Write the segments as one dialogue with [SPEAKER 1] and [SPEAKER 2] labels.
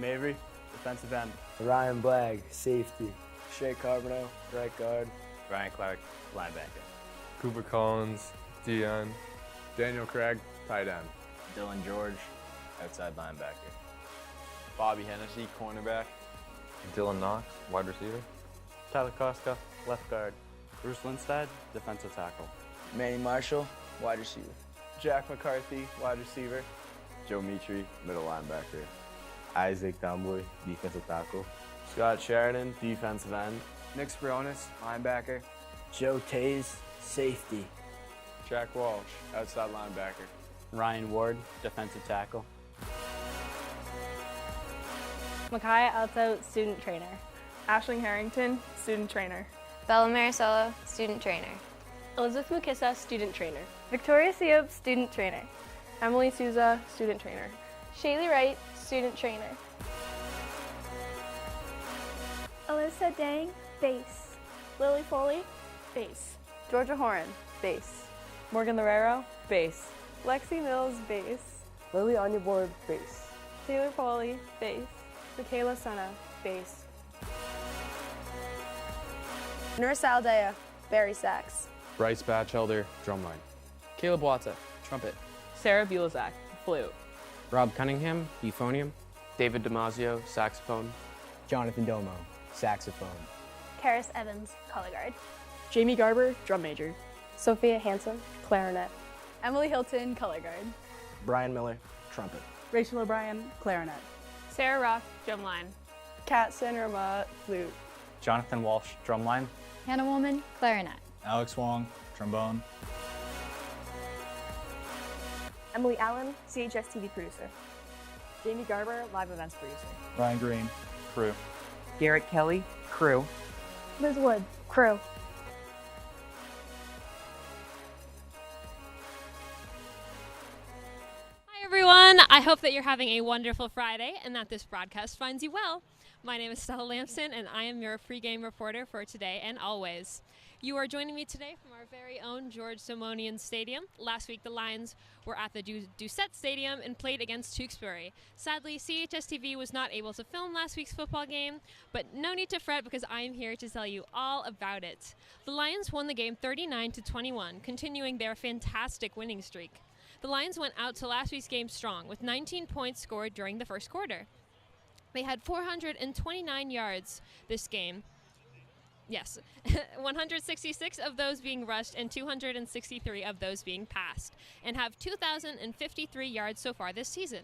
[SPEAKER 1] Mavry, defensive end.
[SPEAKER 2] Ryan Blagg, safety.
[SPEAKER 3] Shea Carbonell, right guard.
[SPEAKER 1] Ryan Clark, linebacker.
[SPEAKER 4] Cooper Collins, D-end.
[SPEAKER 5] Daniel Craig, tight end.
[SPEAKER 1] Dylan George, outside linebacker.
[SPEAKER 6] Bobby Hennessy, cornerback.
[SPEAKER 4] Dylan Knox, wide receiver.
[SPEAKER 1] Tyler Koska, left guard. Bruce Lindstad, defensive tackle.
[SPEAKER 3] Manny Marshall, wide receiver.
[SPEAKER 1] Jack McCarthy, wide receiver.
[SPEAKER 5] Joe Mitri, middle linebacker. Isaac Domboy, defensive tackle.
[SPEAKER 1] Scott Sheridan, defensive end.
[SPEAKER 3] Nick Sprionis, linebacker.
[SPEAKER 2] Joe Taze, safety.
[SPEAKER 6] Jack Walsh, outside linebacker.
[SPEAKER 1] Ryan Ward, defensive tackle.
[SPEAKER 7] Micaiah Alto, student trainer. Ashling Harrington, student trainer.
[SPEAKER 8] Bella Marisolo, student trainer.
[SPEAKER 7] Elizabeth Mukissa, student trainer. Victoria Seob, student trainer. Emily Souza, student trainer. Shaylee Wright, student trainer.
[SPEAKER 9] Alyssa Dang, base.
[SPEAKER 7] Lily Foley, base. Georgia Horan, base. Morgan Lorero, base. Lexi Mills, base.
[SPEAKER 2] Lily Onyeboard, base.
[SPEAKER 7] Taylor Foley, base. Michaela Senna, base.
[SPEAKER 10] Nurse Aldea, Barry sax.
[SPEAKER 6] Bryce Batchelder, drumline.
[SPEAKER 3] Caleb Watsa, trumpet.
[SPEAKER 7] Sarah Bulazak, flute.
[SPEAKER 11] Rob Cunningham, euphonium.
[SPEAKER 3] David Damasio, saxophone.
[SPEAKER 2] Jonathan Domo, saxophone.
[SPEAKER 9] Karis Evans, color guard.
[SPEAKER 7] Jamie Garber, drum major.
[SPEAKER 10] Sophia Hanson, clarinet.
[SPEAKER 7] Emily Hilton, color guard.
[SPEAKER 3] Brian Miller, trumpet.
[SPEAKER 7] Rachel O'Brien, clarinet. Sarah Rock, drumline. Kat Sanrama, flute.
[SPEAKER 1] Jonathan Walsh, drumline.
[SPEAKER 8] Hannah Woolman, clarinet.
[SPEAKER 1] Alex Wong, trombone.
[SPEAKER 10] Emily Allen, CHS TV producer.
[SPEAKER 7] Jamie Garber, live events producer.
[SPEAKER 1] Ryan Green, crew.
[SPEAKER 11] Garrett Kelly, crew.
[SPEAKER 9] Liz Wood, crew.
[SPEAKER 12] Hi everyone, I hope that you're having a wonderful Friday and that this broadcast finds you well. My name is Stella Lampson and I am your pregame reporter for today and always. You are joining me today from our very own George Simonian Stadium. Last week the Lions were at the Doucette Stadium and played against Tewksbury. Sadly, CHS TV was not able to film last week's football game, but no need to fret because I am here to tell you all about it. The Lions won the game 39-21, continuing their fantastic winning streak. The Lions went out to last week's game strong with 19 points scored during the first quarter. They had 429 yards this game. Yes, 166 of those being rushed and 263 of those being passed, and have 2,053 yards so far this season.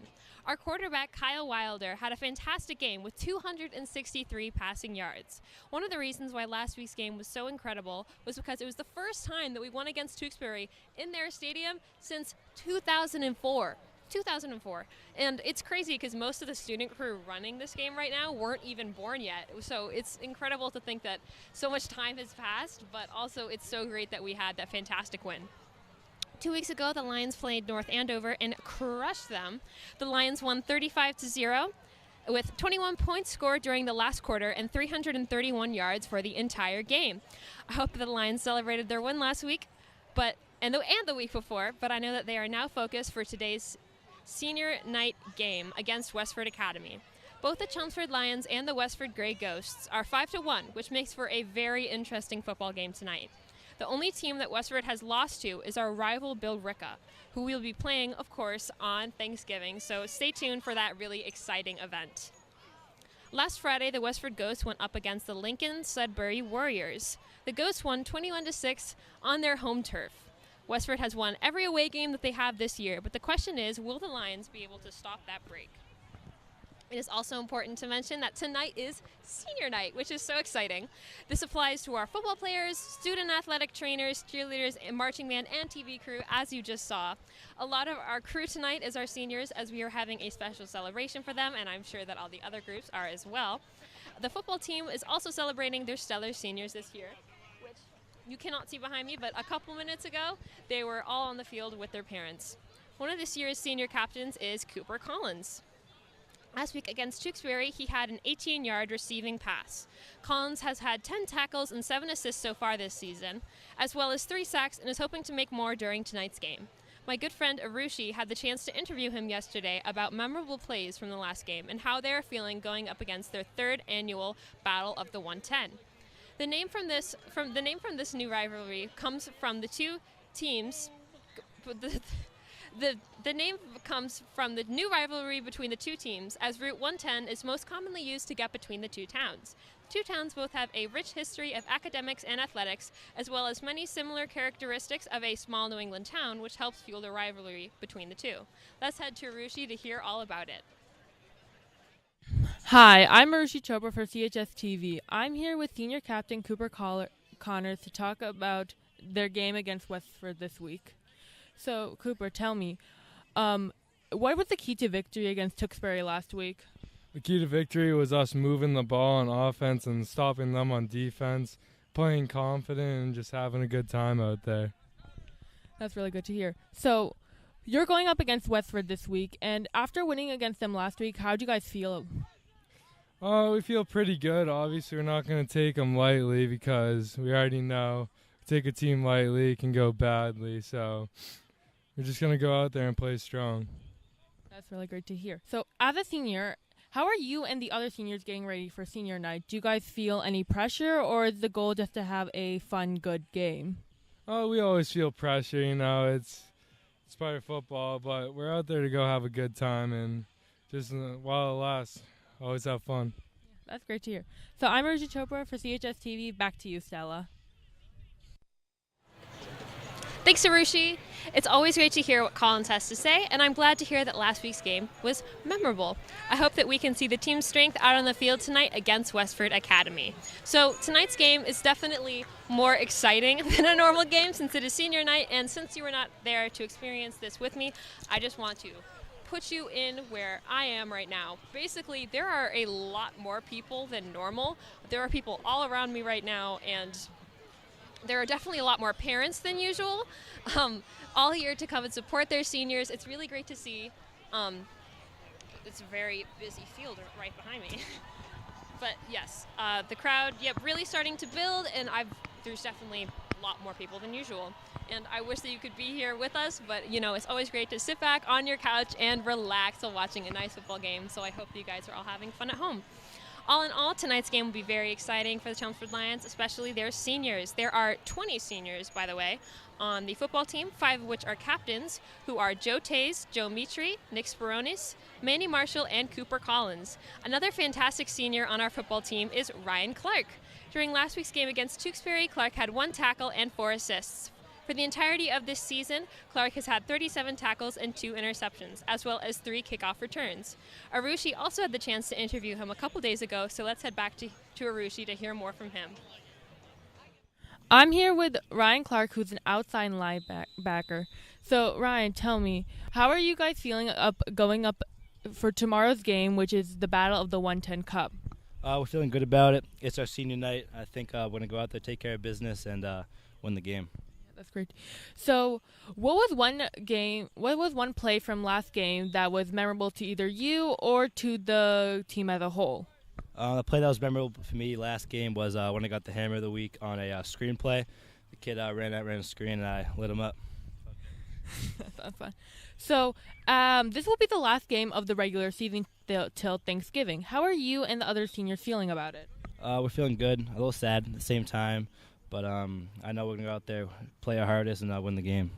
[SPEAKER 12] Our quarterback, Kyle Wilder, had a fantastic game with 263 passing yards. One of the reasons why last week's game was so incredible was because it was the first time that we won against Tewksbury in their stadium since 2004. And it's crazy because most of the student crew running this game right now weren't even born yet. So it's incredible to think that so much time has passed, but also it's so great that we had that fantastic win. 2 weeks ago, the Lions played North Andover and crushed them. The Lions won 35-0 with 21 points scored during the last quarter and 331 yards for the entire game. I hope that the Lions celebrated their win last week, and the week before, but I know that they are now focused for today's senior night game against Westford Academy. Both the Chelmsford Lions and the Westford Grey Ghosts are 5-1, which makes for a very interesting football game tonight. The only team that Westford has lost to is our rival Billerica, who we'll be playing, of course, on Thanksgiving, so stay tuned for that really exciting event. Last Friday, the Westford Ghosts went up against the Lincoln Sudbury Warriors. The Ghosts won 21-6 on their home turf. Westford has won every away game that they have this year, but the question is, will the Lions be able to stop that break? It is also important to mention that tonight is senior night, which is so exciting. This applies to our football players, student athletic trainers, cheerleaders, and marching band and TV crew, as you just saw. A lot of our crew tonight is our seniors, as we are having a special celebration for them, and I'm sure that all the other groups are as well. The football team is also celebrating their stellar seniors this year. You cannot see behind me, but a couple minutes ago, they were all on the field with their parents. One of this year's senior captains is Cooper Collins. Last week against Tewksbury, he had an 18-yard receiving pass. Collins has had 10 tackles and 7 assists so far this season, as well as 3 sacks, and is hoping to make more during tonight's game. My good friend Arushi had the chance to interview him yesterday about memorable plays from the last game and how they are feeling going up against their third annual Battle of the 110. The name from this new rivalry comes from the two teams. The name comes from the new rivalry between the two teams, as Route 110 is most commonly used to get between the two towns. The two towns both have a rich history of academics and athletics, as well as many similar characteristics of a small New England town, which helps fuel the rivalry between the two. Let's head to Arushi to hear all about it.
[SPEAKER 13] Hi, I'm Arushi Chopra for CHS TV. I'm here with Senior Captain Cooper Connors to talk about their game against Westford this week. So, Cooper, tell me, what was the key to victory against Tewksbury last week?
[SPEAKER 4] The key to victory was us moving the ball on offense and stopping them on defense, playing confident and just having a good time out there.
[SPEAKER 13] That's really good to hear. So, you're going up against Westford this week, and after winning against them last week, how do you guys feel?
[SPEAKER 4] We feel pretty good. Obviously, we're not going to take them lightly because we already know take a team lightly, it can go badly. So we're just going to go out there and play strong.
[SPEAKER 13] That's really great to hear. So as a senior, how are you and the other seniors getting ready for senior night? Do you guys feel any pressure, or is the goal just to have a fun, good game?
[SPEAKER 4] Oh, we always feel pressure, it's part of football, but we're out there to go have a good time and just while it lasts, always have fun.
[SPEAKER 13] That's great to hear. So I'm Arushi Chopra for CHS TV. Back to you, Stella.
[SPEAKER 12] Thanks, Arushi. It's always great to hear what Collins has to say, and I'm glad to hear that last week's game was memorable. I hope that we can see the team's strength out on the field tonight against Westford Academy. So tonight's game is definitely more exciting than a normal game since it is senior night, and since you were not there to experience this with me, I just want to put you in where I am right now. Basically, there are a lot more people than normal. There are people all around me right now, and there are definitely a lot more parents than usual, all here to come and support their seniors. It's really great to see. It's a very busy field right behind me. But yes, the crowd, really starting to build, and there's definitely a lot more people than usual. And I wish that you could be here with us, but it's always great to sit back on your couch and relax while watching a nice football game. So I hope you guys are all having fun at home. All in all, tonight's game will be very exciting for the Chelmsford Lions, especially their seniors. There are 20 seniors, by the way, on the football team, 5 of which are captains, who are Joe Tays, Joe Mitri, Nick Spironis, Manny Marshall, and Cooper Collins. Another fantastic senior on our football team is Ryan Clark. During last week's game against Tewksbury, Clark had 1 tackle and 4 assists. For the entirety of this season, Clark has had 37 tackles and 2 interceptions, as well as 3 kickoff returns. Arushi also had the chance to interview him a couple days ago, so let's head back to Arushi to hear more from him.
[SPEAKER 13] I'm here with Ryan Clark, who's an outside linebacker. So, Ryan, tell me, how are you guys feeling going up for tomorrow's game, which is the Battle of the 110 Cup?
[SPEAKER 14] We're feeling good about it. It's our senior night. I think we're going to go out there, take care of business, and win the game.
[SPEAKER 13] That's great. So, what was one play from last game that was memorable to either you or to the team as a whole?
[SPEAKER 14] The play that was memorable for me last game was when I got the hammer of the week on a screen play. The kid ran a screen, and I lit him up.
[SPEAKER 13] That's fun. So, this will be the last game of the regular season till Thanksgiving. How are you and the other seniors feeling about it?
[SPEAKER 14] We're feeling good, a little sad at the same time. But I know we're going to go out there, play our hardest, and win the game.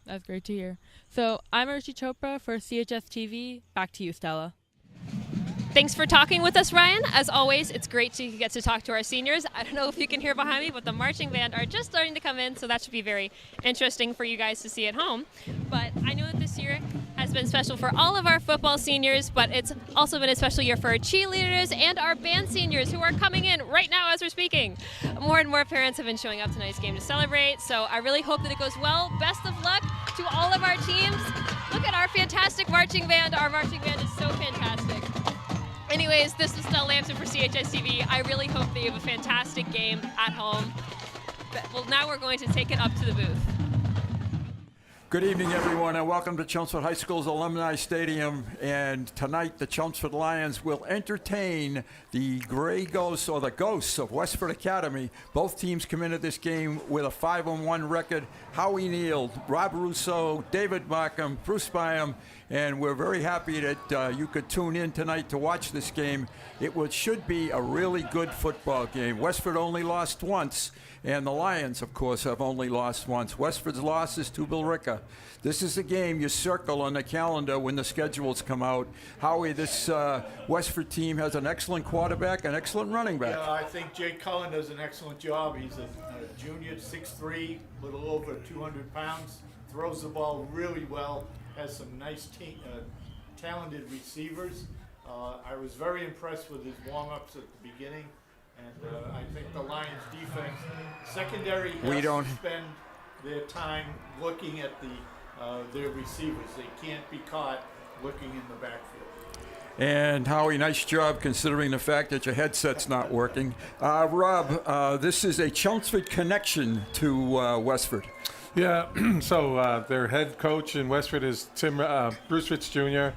[SPEAKER 13] That's great to hear. So I'm Arushi Chopra for CHS TV. Back to you, Stella.
[SPEAKER 12] Thanks for talking with us, Ryan. As always, it's great to get to talk to our seniors. I don't know if you can hear behind me, but the marching band are just starting to come in, so that should be very interesting for you guys to see at home. But I know that this year has been special for all of our football seniors, but it's also been a special year for our cheerleaders and our band seniors who are coming in right now as we're speaking. More and more parents have been showing up tonight's game to celebrate, so I really hope that it goes well. Best of luck to all of our teams. Look at our fantastic marching band. Our marching band is so fantastic. Anyways, this is Stella Lamson for CHS TV. I really hope that you have a fantastic game at home. Well, now we're going to take it up to the booth.
[SPEAKER 15] Good evening, everyone, and welcome to Chelmsford High School's Alumni Stadium. And tonight, the Chelmsford Lions will entertain the Gray Ghosts, or the Ghosts of Westford Academy. Both teams come into this game with a 5-1 record. Howie Neal, Rob Rousseau, David Markham, Bruce Byam, and we're very happy that you could tune in tonight to watch this game. Should be a really good football game. Westford only lost once, and the Lions, of course, have only lost once. Westford's loss is to Billerica. This is a game you circle on the calendar when the schedules come out. Howie, this Westford team has an excellent quarterback, an excellent running back.
[SPEAKER 16] Yeah, I think Jake Cullen does an excellent job. He's a junior, 6'3", a little over 200 pounds, throws the ball really well, has some nice talented receivers. I was very impressed with his warm-ups at the beginning. And I think the Lions defense, secondary has to spend their time looking at their receivers. They can't be caught looking in the backfield.
[SPEAKER 15] And Howie, nice job considering the fact that your headset's not working. Rob, this is a Chelmsford connection to Westford.
[SPEAKER 17] Yeah, so their head coach in Westford is Bruce Rich Jr.,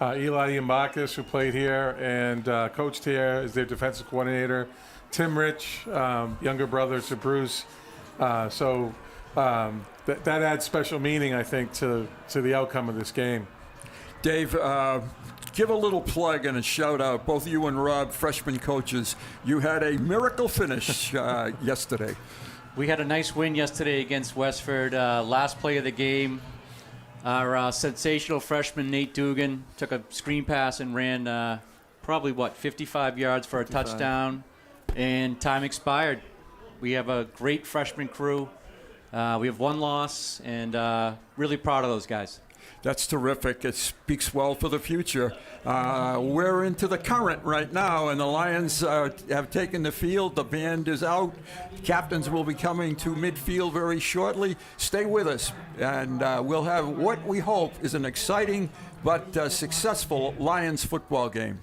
[SPEAKER 17] Eli Iambakis, who played here and coached here, is their defensive coordinator. Tim Rich, younger brother to Bruce. So that adds special meaning, I think, to the outcome of this game.
[SPEAKER 15] Dave, give a little plug and a shout out. Both you and Rob, freshman coaches, you had a miracle finish yesterday.
[SPEAKER 18] We had a nice win yesterday against Westford. Last play of the game, our sensational freshman Nate Dugan took a screen pass and ran probably, 55 yards for a touchdown, and time expired. We have a great freshman crew. We have one loss, and really proud of those guys.
[SPEAKER 15] That's terrific. It speaks well for the future. We're into the current right now, and the Lions have taken the field. The band is out. Captains will be coming to midfield very shortly. Stay with us, and we'll have what we hope is an exciting but successful Lions football game.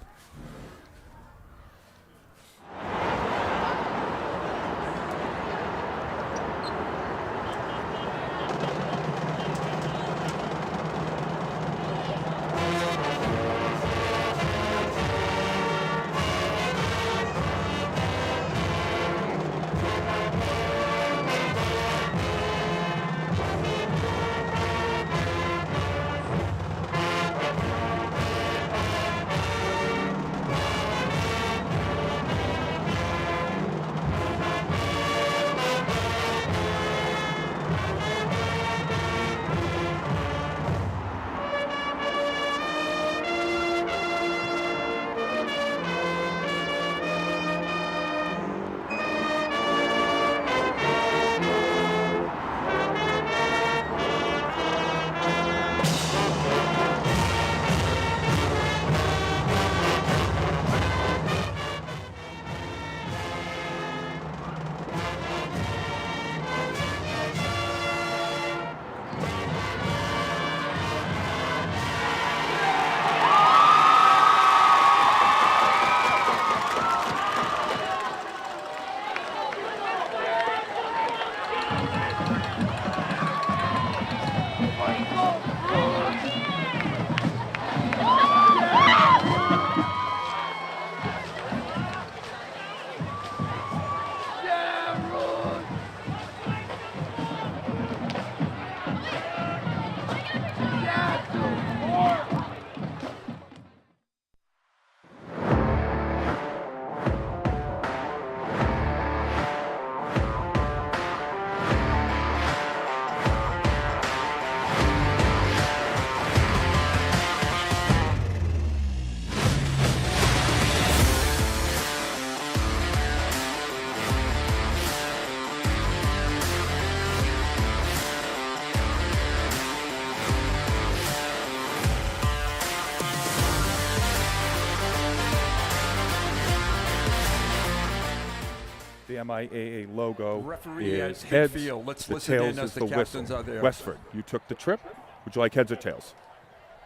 [SPEAKER 19] MIAA logo
[SPEAKER 15] Referee
[SPEAKER 19] is
[SPEAKER 15] at
[SPEAKER 19] heads.
[SPEAKER 15] midfield. Let's
[SPEAKER 19] the
[SPEAKER 15] listen in
[SPEAKER 19] tails
[SPEAKER 15] as
[SPEAKER 19] is
[SPEAKER 15] the
[SPEAKER 19] the
[SPEAKER 15] captains
[SPEAKER 19] whistle.
[SPEAKER 15] are there.
[SPEAKER 19] Westford, you took the trip. Would you like heads or tails?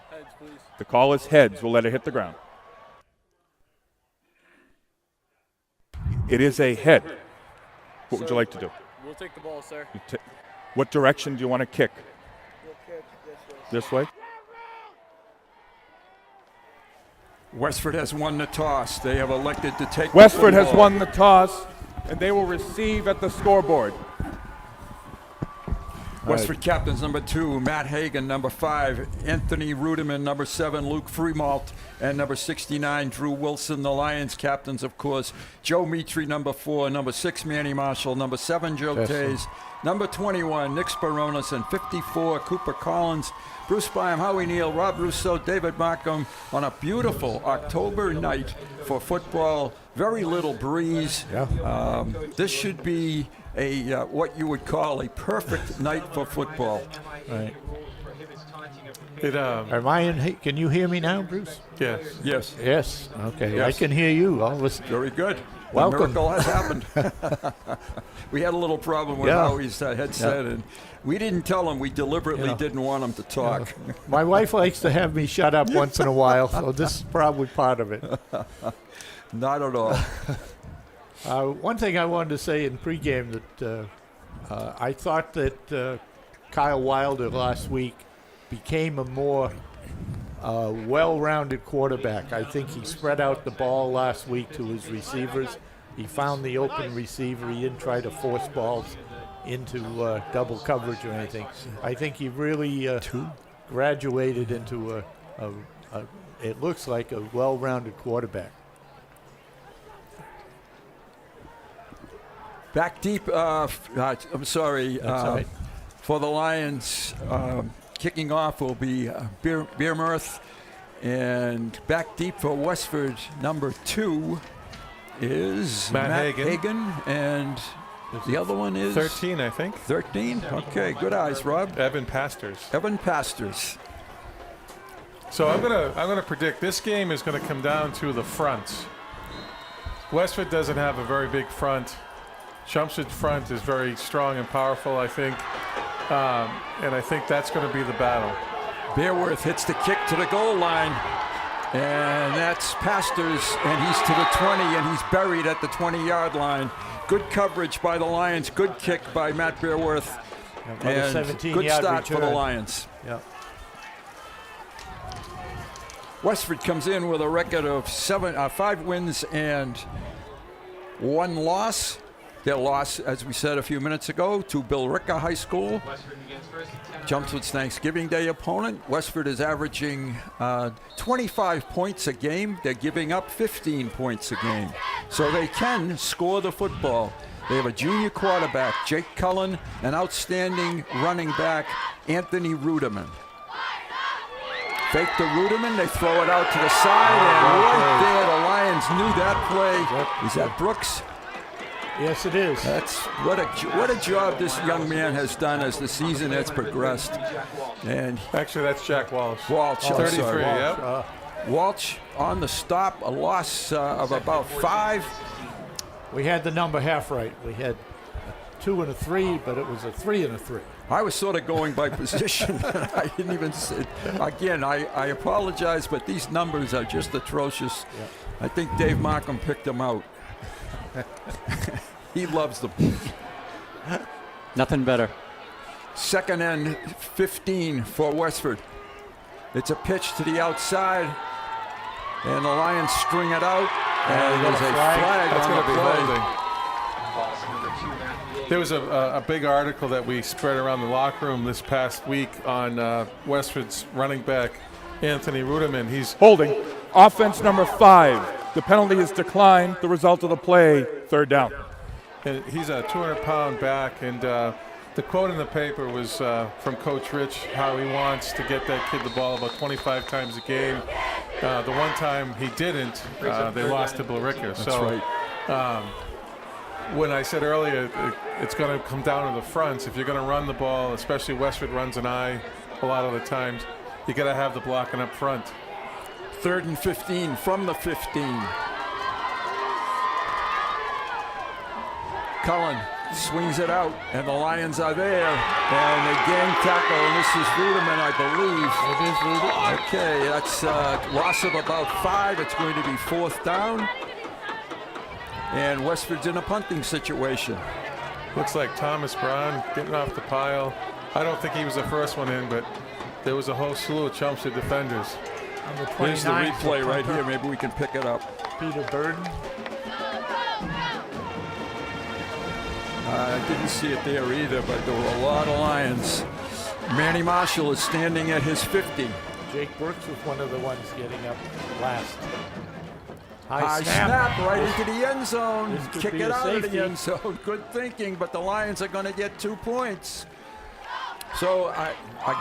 [SPEAKER 20] Heads, please.
[SPEAKER 19] The call is heads. We'll let it hit the ground. It is a head. What would you like to do?
[SPEAKER 20] We'll take the ball, sir.
[SPEAKER 19] What direction do you want to kick?
[SPEAKER 20] We'll
[SPEAKER 19] This way.
[SPEAKER 15] Westford has won the toss. They have elected to take
[SPEAKER 19] Westford
[SPEAKER 15] the
[SPEAKER 19] has
[SPEAKER 15] football.
[SPEAKER 19] won the toss, and they will receive at the scoreboard.
[SPEAKER 15] Westford captains number 2, Matt Hagan, number 5, Anthony Ruderman, number 7, Luke Fremalt, and number 69, Drew Wilson. The Lions captains, of course, Joe Mitri, number 4, number 6, Manny Marshall, number 7, Joe Tays, number 21, Nick Speronis, and 54, Cooper Collins. Bruce Byam, Howie Neal, Rob Rousseau, David Markham on a beautiful October night for football. Very little breeze.
[SPEAKER 20] Yeah.
[SPEAKER 15] This should be a what you would call a perfect night for football.
[SPEAKER 20] Right.
[SPEAKER 16] Am I in? Can you hear me now, Bruce?
[SPEAKER 17] Yes.
[SPEAKER 15] Yes.
[SPEAKER 16] Yes. Okay.
[SPEAKER 15] Yes.
[SPEAKER 16] I can hear you. I'll listen.
[SPEAKER 15] Very good.
[SPEAKER 16] Welcome.
[SPEAKER 15] The miracle has happened. We had a little problem with Howie's headset, and we didn't tell him. We deliberately didn't want him to talk.
[SPEAKER 16] My wife likes to have me shut up once in a while, so this is probably part of it.
[SPEAKER 15] Not at all.
[SPEAKER 16] One thing I wanted to say in pregame that I thought that Kyle Wilder last week became a more well-rounded quarterback. I think he spread out the ball last week to his receivers. He found the open receiver. He didn't try to force balls into double coverage or anything. I think he really graduated into it looks like a well-rounded quarterback.
[SPEAKER 15] Back deep, I'm sorry,
[SPEAKER 16] right.
[SPEAKER 15] for the Lions, kicking off will be Beer Mirth, and back deep for Westford, number 2 is
[SPEAKER 17] Matt
[SPEAKER 15] Hagan, and the other one is
[SPEAKER 17] 13, I think.
[SPEAKER 15] 13? Okay, good eyes, Rob.
[SPEAKER 17] Evan Pastors.
[SPEAKER 15] Evan Pastors.
[SPEAKER 17] So I'm gonna predict this game is gonna come down to the fronts. Westford doesn't have a very big front. Chelmsford's front is very strong and powerful, I think, and I think that's going to be the battle.
[SPEAKER 15] Bearworth hits the kick to the goal line, and that's Pastors, and he's to the 20, and he's buried at the 20-yard line. Good coverage by the Lions, good kick by Matt Bearworth, and good start for the Lions.
[SPEAKER 16] Yep.
[SPEAKER 15] Westford comes in with a record of 5 wins and 1 loss. Their loss, as we said a few minutes ago, to Billerica High School. Chelmsford's Thanksgiving Day opponent. Westford is averaging 25 points a game. They're giving up 15 points a game. So they can score the football. They have a junior quarterback, Jake Cullen, an outstanding running back, Anthony Ruderman. Fake to Ruderman, they throw it out to the side, and right there, the Lions knew that play. Is that Brooks?
[SPEAKER 16] Yes, it is.
[SPEAKER 15] That's what a job this young man has done as the season has progressed. And
[SPEAKER 17] actually, that's Jack Walsh.
[SPEAKER 15] Walsh,
[SPEAKER 17] 33.
[SPEAKER 15] Walsh.
[SPEAKER 17] Yep.
[SPEAKER 15] Walsh on the stop, a loss of about 5.
[SPEAKER 16] We had the number half right. We had a 2 and a 3, but it was a 3 and a 3.
[SPEAKER 15] I was sort of going by position. I didn't even say. Again, I apologize, but these numbers are just atrocious.
[SPEAKER 16] Yeah.
[SPEAKER 15] I think Dave Markham picked them out. He loves them.
[SPEAKER 18] Nothing better.
[SPEAKER 15] Second and 15 for Westford. It's a pitch to the outside, and the Lions string it out, and there's a flag
[SPEAKER 17] That's
[SPEAKER 15] on
[SPEAKER 17] going to be
[SPEAKER 15] the
[SPEAKER 17] holding. There was a big article that we spread around the locker room this past week on Westford's running back, Anthony Ruderman. He's
[SPEAKER 19] holding. Offense number 5. The penalty is declined. The result of the play, 3rd down.
[SPEAKER 17] And he's a 200-pound back, and the quote in the paper was from Coach Rich, how he wants to get that kid the ball about 25 times a game. The one time he didn't, they lost to Billerica.
[SPEAKER 15] That's
[SPEAKER 17] so,
[SPEAKER 15] right.
[SPEAKER 17] When I said earlier, it's going to come down to the fronts. If you're going to run the ball, especially Westford runs an eye a lot of the times, you got to have the blocking up front.
[SPEAKER 15] 3rd and 15 from the 15. Cullen swings it out, and the Lions are there. And a gang tackle, and this is Ruderman, I believe.
[SPEAKER 16] It is Ruderman.
[SPEAKER 15] Okay, that's a loss of about 5. It's going to be 4th down. And Westford's in a punting situation.
[SPEAKER 17] Looks like Thomas Brown getting off the pile. I don't think he was the first one in, but there was a whole slew of Chelmsford defenders.
[SPEAKER 15] Here's the replay right here. Maybe we can pick it up.
[SPEAKER 16] Peter Burden.
[SPEAKER 15] I didn't see it there either, but there were a lot of Lions. Manny Marshall is standing at his 50.
[SPEAKER 16] Jake Brooks was one of the ones getting up last.
[SPEAKER 15] High snap right into the end zone.
[SPEAKER 16] This could
[SPEAKER 15] Kick
[SPEAKER 16] be
[SPEAKER 15] it
[SPEAKER 16] a
[SPEAKER 15] out of
[SPEAKER 16] safety.
[SPEAKER 15] the end zone. Good thinking, but the Lions are going to get 2 points. So,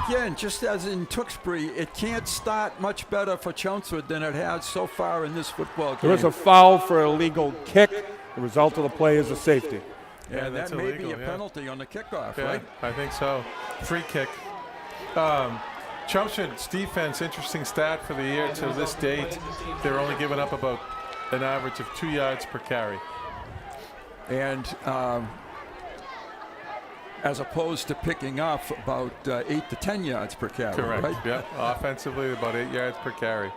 [SPEAKER 15] again, just as in Tewksbury, it can't start much better for Chelmsford than it has so far in this football game.
[SPEAKER 19] There was a foul for a illegal kick. The result of the play is a safety.
[SPEAKER 15] Yeah, that
[SPEAKER 17] that's
[SPEAKER 15] may
[SPEAKER 17] illegal,
[SPEAKER 15] be a penalty on the kickoff,
[SPEAKER 17] Yeah,
[SPEAKER 15] right?
[SPEAKER 17] I think so. Free kick. Chelmsford's defense, interesting stat for the year to this date. They're only giving up about an average of 2 yards per carry.
[SPEAKER 15] And as opposed to picking up about 8 to 10 yards per carry,
[SPEAKER 17] Correct.
[SPEAKER 15] right?
[SPEAKER 17] Yep. Offensively, about 8 yards per carry.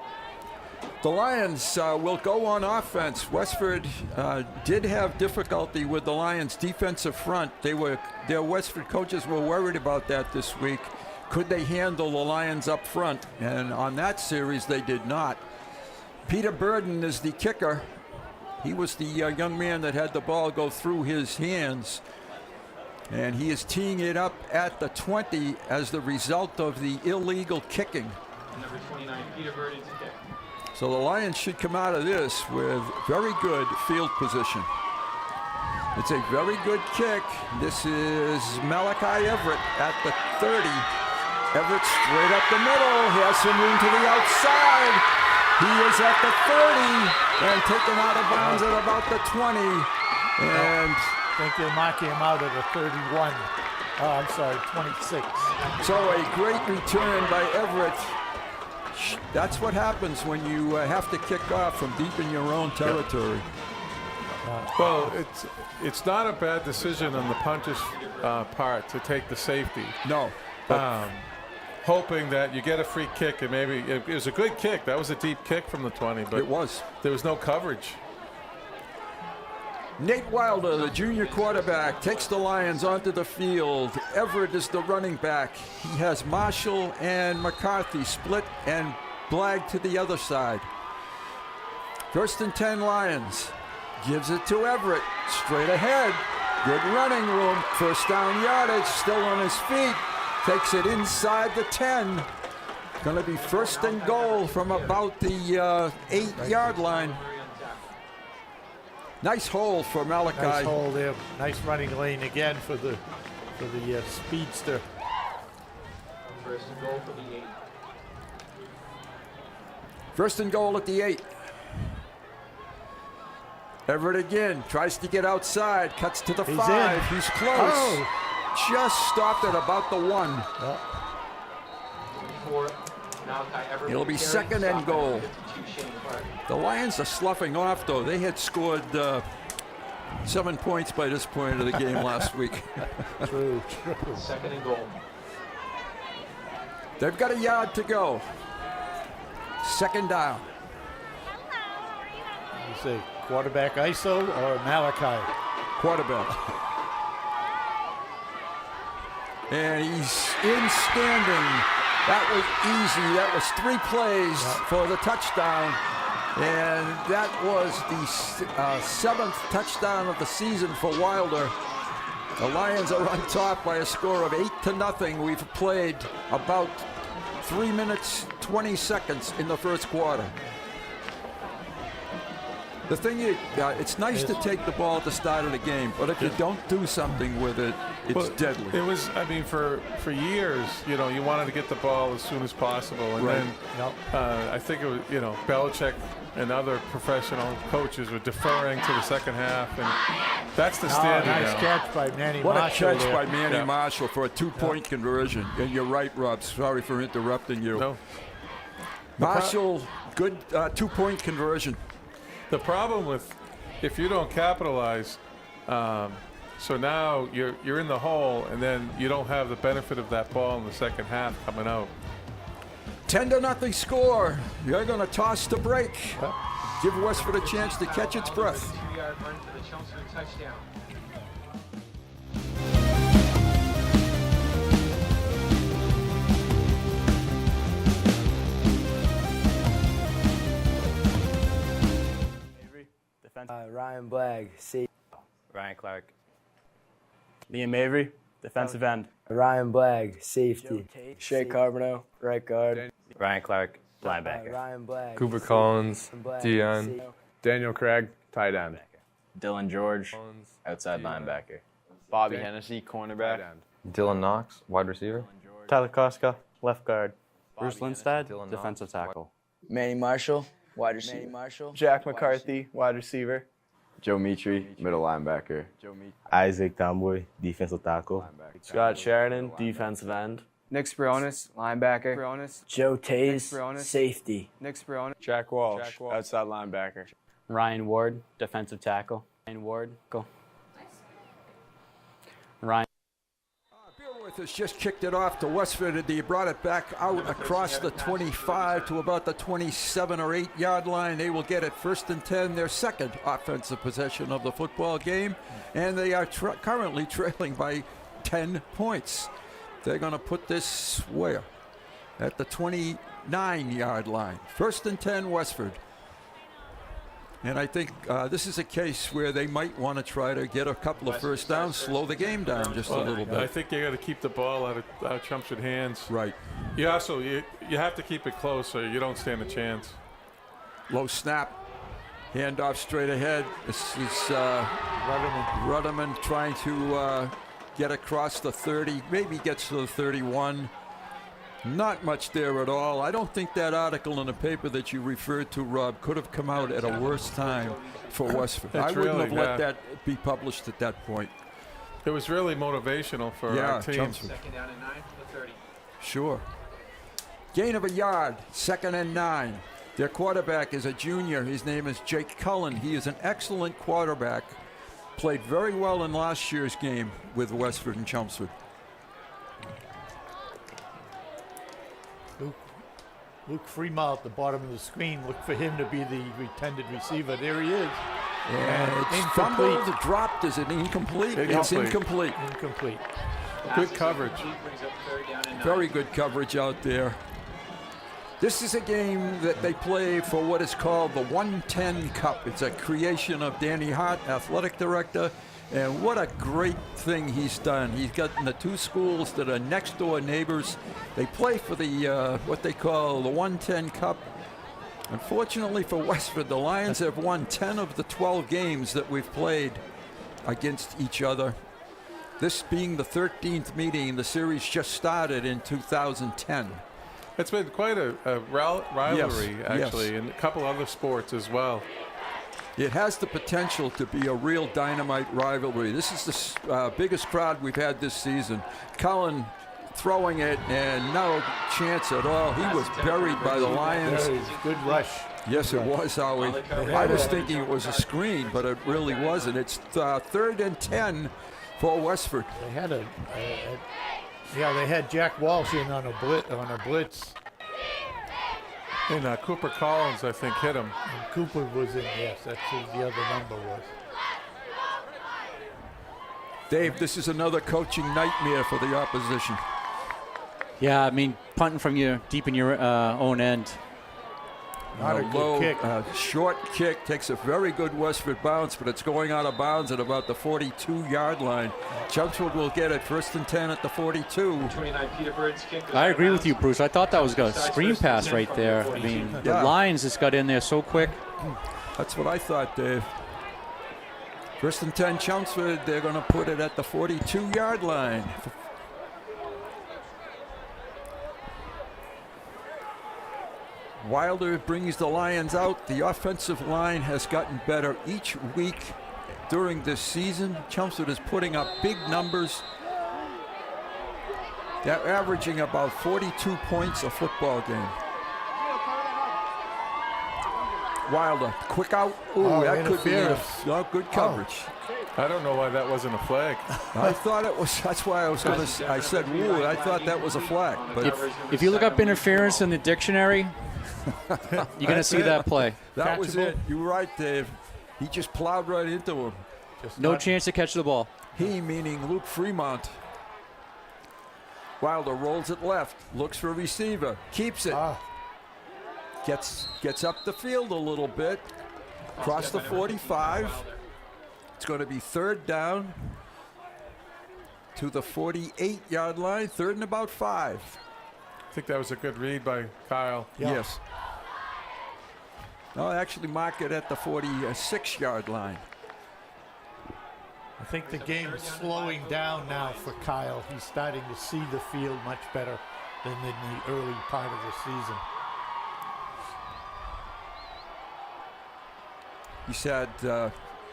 [SPEAKER 15] The Lions will go on offense. Westford did have difficulty with the Lions' defensive front. Their Westford coaches were worried about that this week. Could they handle the Lions up front? And on that series, they did not. Peter Burden is the kicker. He was the young man that had the ball go through his hands. And he is teeing it up at the 20 as the result of the illegal kicking.
[SPEAKER 20] Number 29, Peter Burden's kick.
[SPEAKER 15] So the Lions should come out of this with very good field position. It's a very good kick. This is Malachi Everett at the 30. Everett straight up the middle. He has some room to the outside. He is at the 30 and taken out of bounds at about the 20. And
[SPEAKER 16] I think they're marking him out at a 31. I'm sorry, 26.
[SPEAKER 15] so a great return by Everett. That's what happens when you have to kick off from deep in your own territory.
[SPEAKER 17] Well, it's not a bad decision on the punter's part to take the safety.
[SPEAKER 15] No.
[SPEAKER 17] Hoping that you get a free kick, and maybe it was a good kick. That was a deep kick from the 20, but
[SPEAKER 15] It was.
[SPEAKER 17] there was no coverage.
[SPEAKER 15] Nate Wilder, the junior quarterback, takes the Lions onto the field. Everett is the running back. He has Marshall and McCarthy split and Blagg to the other side. 1st and 10 Lions. Gives it to Everett. Straight ahead. Good running room. 1st down yardage. Still on his feet. Takes it inside the 10. Going to be 1st and goal from about the 8-yard line. Nice hole for Malachi.
[SPEAKER 16] Nice hole there. Nice running lane again for the speedster.
[SPEAKER 20] First and goal for the 8.
[SPEAKER 15] 1st and goal at the 8. Everett again tries to get outside, cuts to the 5.
[SPEAKER 16] in.
[SPEAKER 15] He's close.
[SPEAKER 16] Oh.
[SPEAKER 15] Just stopped at about the 1.
[SPEAKER 20] 24, Malachi Everett.
[SPEAKER 15] It'll be 2nd and goal. The Lions are sloughing off, though. They had scored 7 points by this point of the game last week.
[SPEAKER 16] True.
[SPEAKER 20] 2nd and goal.
[SPEAKER 15] They've got a yard to go. 2nd down.
[SPEAKER 16] You say quarterback ISO or Malachi?
[SPEAKER 15] Quarterback. And he's in standing. That was easy. That was 3 plays for the touchdown. And that was the 7th touchdown of the season for Wilder. The Lions are on top by a score of 8-0. We've played about 3 minutes, 20 seconds in the first quarter. The thing is, it's nice to take the ball at the start of the game, but if you don't do something with it, it's deadly.
[SPEAKER 17] It was, I mean, for years, you wanted to get the ball as soon as possible. And then I think it was, Belichick and other professional coaches were deferring to the second half. And that's the standard
[SPEAKER 16] Nice
[SPEAKER 17] now.
[SPEAKER 16] catch by Manny
[SPEAKER 15] What
[SPEAKER 16] Marshall.
[SPEAKER 15] a catch
[SPEAKER 16] there.
[SPEAKER 15] by Manny Marshall for a 2-point conversion. And you're right, Rob. Sorry for interrupting you.
[SPEAKER 17] No.
[SPEAKER 15] Marshall, good 2-point conversion.
[SPEAKER 17] The problem with if you don't capitalize, so now you're in the hole, and then you don't have the benefit of that ball in the second half coming out.
[SPEAKER 15] 10-0 score. You're going to toss the break. Give Westford a chance to catch its breath.
[SPEAKER 20] 2-yard run for the Chelmsford touchdown.
[SPEAKER 2] Ryan Blagg, safety.
[SPEAKER 1] Ryan Clark. Liam Mavry, defensive end.
[SPEAKER 2] Ryan Blagg, safety. Shea Carbonell, right guard.
[SPEAKER 1] Ryan Clark, linebacker.
[SPEAKER 2] Ryan Blagg.
[SPEAKER 6] Cooper Collins, DN.
[SPEAKER 2] safety.
[SPEAKER 6] Daniel Craig, tight end.
[SPEAKER 5] Dylan George, outside linebacker.
[SPEAKER 6] Bobby Hennessy, cornerback.
[SPEAKER 5] Dylan Knox, wide receiver.
[SPEAKER 1] Tyler Koska, left guard. Bruce Lindstad, defensive tackle.
[SPEAKER 2] Manny Marshall, wide receiver.
[SPEAKER 3] Jack McCarthy, wide receiver.
[SPEAKER 5] Joe Mitri, middle linebacker. Isaac Tomboy, defensive tackle.
[SPEAKER 1] Scott Sheridan, defensive end.
[SPEAKER 3] Nick Sprionis, linebacker.
[SPEAKER 2] Joe Tays, safety.
[SPEAKER 3] Nick Sprionis.
[SPEAKER 6] Jack Walsh, outside linebacker.
[SPEAKER 1] Ryan Ward, defensive tackle. Ryan Ward, go. Ryan.
[SPEAKER 15] Beerworth has just kicked it off to Westford, and he brought it back out across the 25 to about the 27 or 8 yard line. They will get it 1st and 10, their second offensive possession of the football game, and they are currently trailing by 10 points. They're going to put this where? At the 29 yard line. 1st and 10, Westford. And I think this is a case where they might want to try to get a couple of first downs, slow the game down just a little bit.
[SPEAKER 17] I think you got to keep the ball out of Chelmsford hands.
[SPEAKER 15] Right.
[SPEAKER 17] You also you have to keep it close so you don't stand a chance.
[SPEAKER 15] Low snap, handoff straight ahead. This is Rudderman trying to get across the 30, maybe gets to the 31. Not much there at all. I don't think that article in the paper that you referred to, Rob, could have come out at a worse time for Westford. I wouldn't have let that be published at that point.
[SPEAKER 17] It was really motivational for our team.
[SPEAKER 15] Chelmsford.
[SPEAKER 20] 2nd down and 9 from the 30.
[SPEAKER 15] Sure. Gain of a yard, 2nd and 9. Their quarterback is a junior. His name is Jake Cullen. He is an excellent quarterback. Played very well in last year's game with Westford and Chelmsford.
[SPEAKER 16] Luke Fremont at the bottom of the screen. Look for him to be the intended receiver. There he is.
[SPEAKER 15] And it's fumbled, dropped. Is it incomplete? It's incomplete.
[SPEAKER 16] Incomplete.
[SPEAKER 17] Good coverage.
[SPEAKER 15] Very good coverage out there. This is a game that they play for what is called the 110 Cup. It's a creation of Danny Hart, athletic director, and what a great thing he's done. He's gotten the 2 schools that are next door neighbors. They play for the what they call the 110 Cup. Unfortunately for Westford, the Lions have won 10 of the 12 games that we've played against each other. This being the 13th meeting, the series just started in 2010.
[SPEAKER 17] It's been quite a rivalry, actually,
[SPEAKER 15] yes.
[SPEAKER 17] in a couple other sports as well.
[SPEAKER 15] It has the potential to be a real dynamite rivalry. This is the biggest crowd we've had this season. Cullen throwing it, and no chance at all. He was buried by the Lions.
[SPEAKER 16] Good rush.
[SPEAKER 15] Yes, it was, Howie. I was thinking it was a screen, but it really wasn't. It's 3rd and 10 for Westford.
[SPEAKER 16] They had they had Jack Walsh in on a blitz.
[SPEAKER 17] And Cooper Collins, I think, hit him.
[SPEAKER 16] And Cooper was in, yes, that's who the other number was.
[SPEAKER 15] Dave, this is another coaching nightmare for the opposition.
[SPEAKER 18] Yeah, I mean, punting from deep in your own end.
[SPEAKER 16] Not a good kick.
[SPEAKER 15] Short kick takes a very good Westford bounce, but it's going out of bounds at about the 42-yard line. Chelmsford will get it 1st and 10 at the 42.
[SPEAKER 20] 29 Peterbird's kick.
[SPEAKER 18] I agree with you, Bruce. I thought that was a screen pass right there. I mean, the Lions just got in there so quick.
[SPEAKER 15] That's what I thought, Dave. 1st and 10 Chelmsford, they're going to put it at the 42-yard line. Wilder brings the Lions out. The offensive line has gotten better each week during this season. Chelmsford is putting up big numbers. They're averaging about 42 points a football game. Wilder, quick out. Ooh, that could be good coverage.
[SPEAKER 17] I don't know why that wasn't a flag.
[SPEAKER 15] I thought it was. That's why I was going to. I said, "Ooh," I thought that was a flag. But
[SPEAKER 18] if you look up interference in the dictionary, you're going to see that play.
[SPEAKER 15] That was it. You were right, Dave. He just plowed right into him.
[SPEAKER 18] No chance to catch the ball.
[SPEAKER 15] He, meaning Luke Fremont. Wilder rolls it left, looks for a receiver, keeps it. Gets up the field a little bit. Across the 45. It's going to be third down to the 48-yard line. Third and about 5.
[SPEAKER 17] I think that was a good read by Kyle.
[SPEAKER 15] Yes. No, actually mark it at the 46-yard line.
[SPEAKER 16] I think the game is slowing down now for Kyle. He's starting to see the field much better than in the early part of the season.
[SPEAKER 15] He's had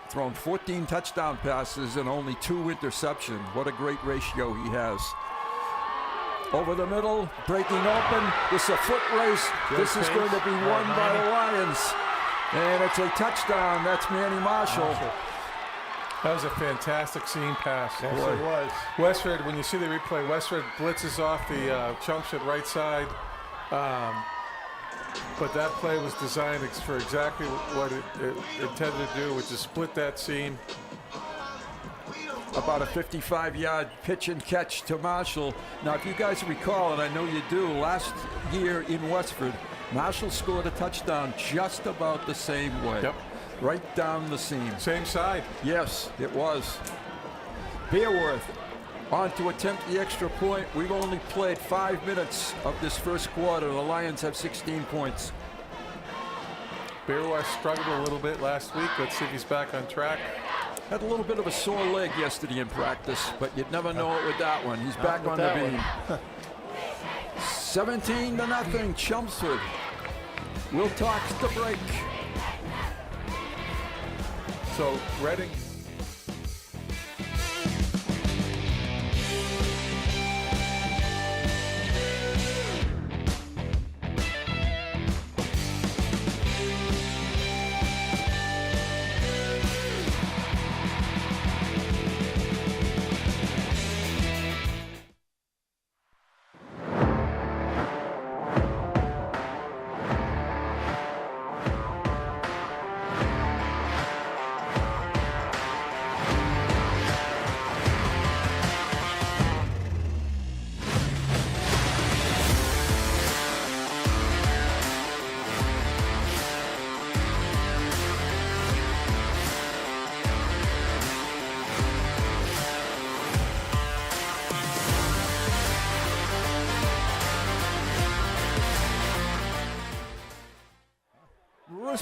[SPEAKER 15] thrown 14 touchdown passes and only 2 interceptions. What a great ratio he has. Over the middle, breaking open. This is a foot race. This is going to be won by the Lions. And it's a touchdown. That's Manny Marshall.
[SPEAKER 17] That was a fantastic seam pass.
[SPEAKER 16] Yes, it was.
[SPEAKER 17] Westford, when you see the replay, Westford blitzes off the Chelmsford right side. But that play was designed for exactly what it intended to do, which is split that seam.
[SPEAKER 15] About a 55-yard pitch and catch to Marshall. Now, if you guys recall, and I know you do, last year in Westford, Marshall scored a touchdown just about the same way.
[SPEAKER 17] Yep.
[SPEAKER 15] Right down the seam.
[SPEAKER 17] Same side.
[SPEAKER 15] Yes, it was. Beerworth on to attempt the extra point. We've only played 5 minutes of this first quarter. The Lions have 16 points.
[SPEAKER 17] Beerworth struggled a little bit last week. Let's see if he's back on track.
[SPEAKER 15] Had a little bit of a sore leg yesterday in practice, but you'd never know it with that one. He's back on the beam. 17-0, Chelmsford. We'll talk the break.
[SPEAKER 17] So Reading.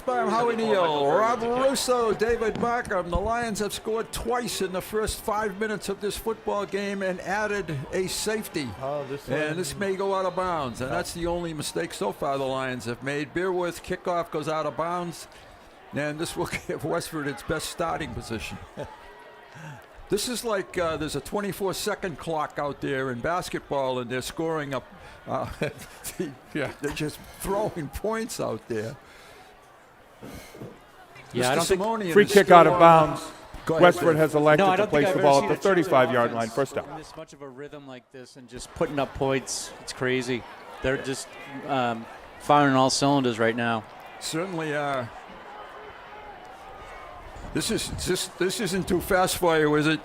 [SPEAKER 15] Howie Neal, Rob Russo, David Markham. The Lions have scored twice in the first 5 minutes of this football game and added a safety. This may go out of bounds, and that's the only mistake so far the Lions have made. Beerworth kickoff goes out of bounds, and this will give Westford its best starting position. This is like there's a 24-second clock out there in basketball, and they're scoring up. They're just throwing points out there.
[SPEAKER 19] Yeah,
[SPEAKER 15] Mr.
[SPEAKER 19] I don't
[SPEAKER 15] Simonian
[SPEAKER 19] think free
[SPEAKER 15] is
[SPEAKER 19] kick
[SPEAKER 15] still
[SPEAKER 19] out of
[SPEAKER 15] on.
[SPEAKER 19] bounds.
[SPEAKER 15] Go ahead.
[SPEAKER 19] Westford has elected to place the ball at the 35-yard line. First down.
[SPEAKER 18] This much of a rhythm like this and just putting up points, it's crazy. They're just firing all cylinders right now.
[SPEAKER 15] Certainly. This isn't too fast for you, is it?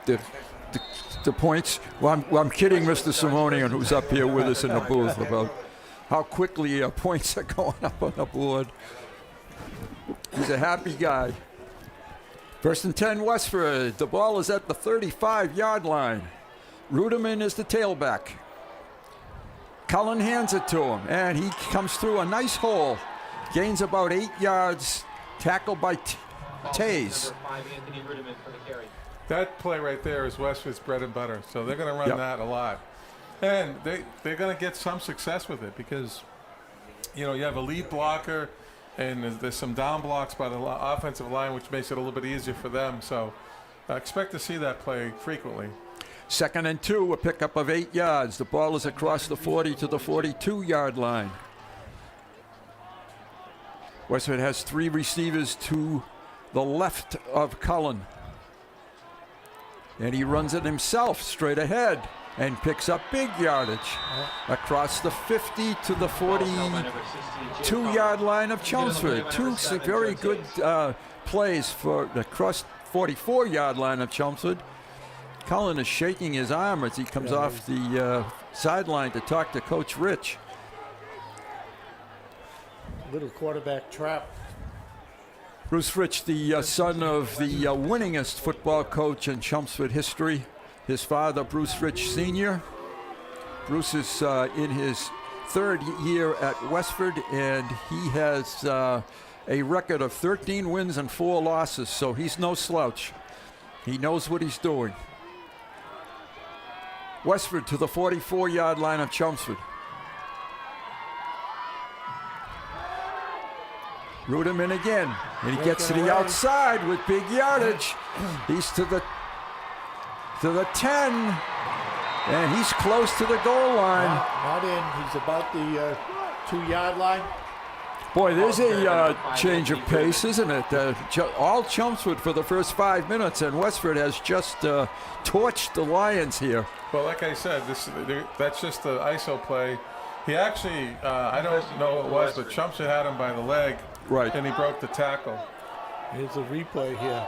[SPEAKER 15] The points. Well, I'm kidding, Mr. Simonian, who's up here with us in the booth, about how quickly points are going up on the board. He's a happy guy. First and 10, Westford. The ball is at the 35-yard line. Ruderman is the tailback. Cullen hands it to him, and he comes through a nice hole. Gains about 8 yards. Tackled by Tays.
[SPEAKER 17] That play right there is Westford's bread and butter, so they're going to run that a lot. And they're going to get some success with it because, you have a lead blocker, and there's some down blocks by the offensive line, which makes it a little bit easier for them. So expect to see that play frequently.
[SPEAKER 15] Second and 2, a pickup of 8 yards. The ball is across the 40 to the 42-yard line. Westford has 3 receivers to the left of Cullen. And he runs it himself straight ahead and picks up big yardage across the 50 to the 42-yard line of Chelmsford. 2 very good plays for the across 44-yard line of Chelmsford. Cullen is shaking his arm as he comes off the sideline to talk to Coach Rich.
[SPEAKER 16] Little quarterback trap.
[SPEAKER 15] Bruce Rich, the son of the winningest football coach in Chelmsford history. His father, Bruce Rich Sr. Bruce is in his third year at Westford, and he has a record of 13 wins and 4 losses, so he's no slouch. He knows what he's doing. Westford to the 44-yard line of Chelmsford. Ruderman again, and he gets to the outside with big yardage. He's to the 10, and he's close to the goal line.
[SPEAKER 16] Not in. He's about the 2-yard line.
[SPEAKER 15] Boy, there's a change of pace, isn't it? All Chelmsford for the first 5 minutes, and Westford has just torched the Lions here.
[SPEAKER 17] Well, like I said, that's just the ISO play. He actually, I don't know what it was, but Chelmsford had him by the leg.
[SPEAKER 15] Right.
[SPEAKER 17] And he broke the tackle.
[SPEAKER 16] Here's a replay here.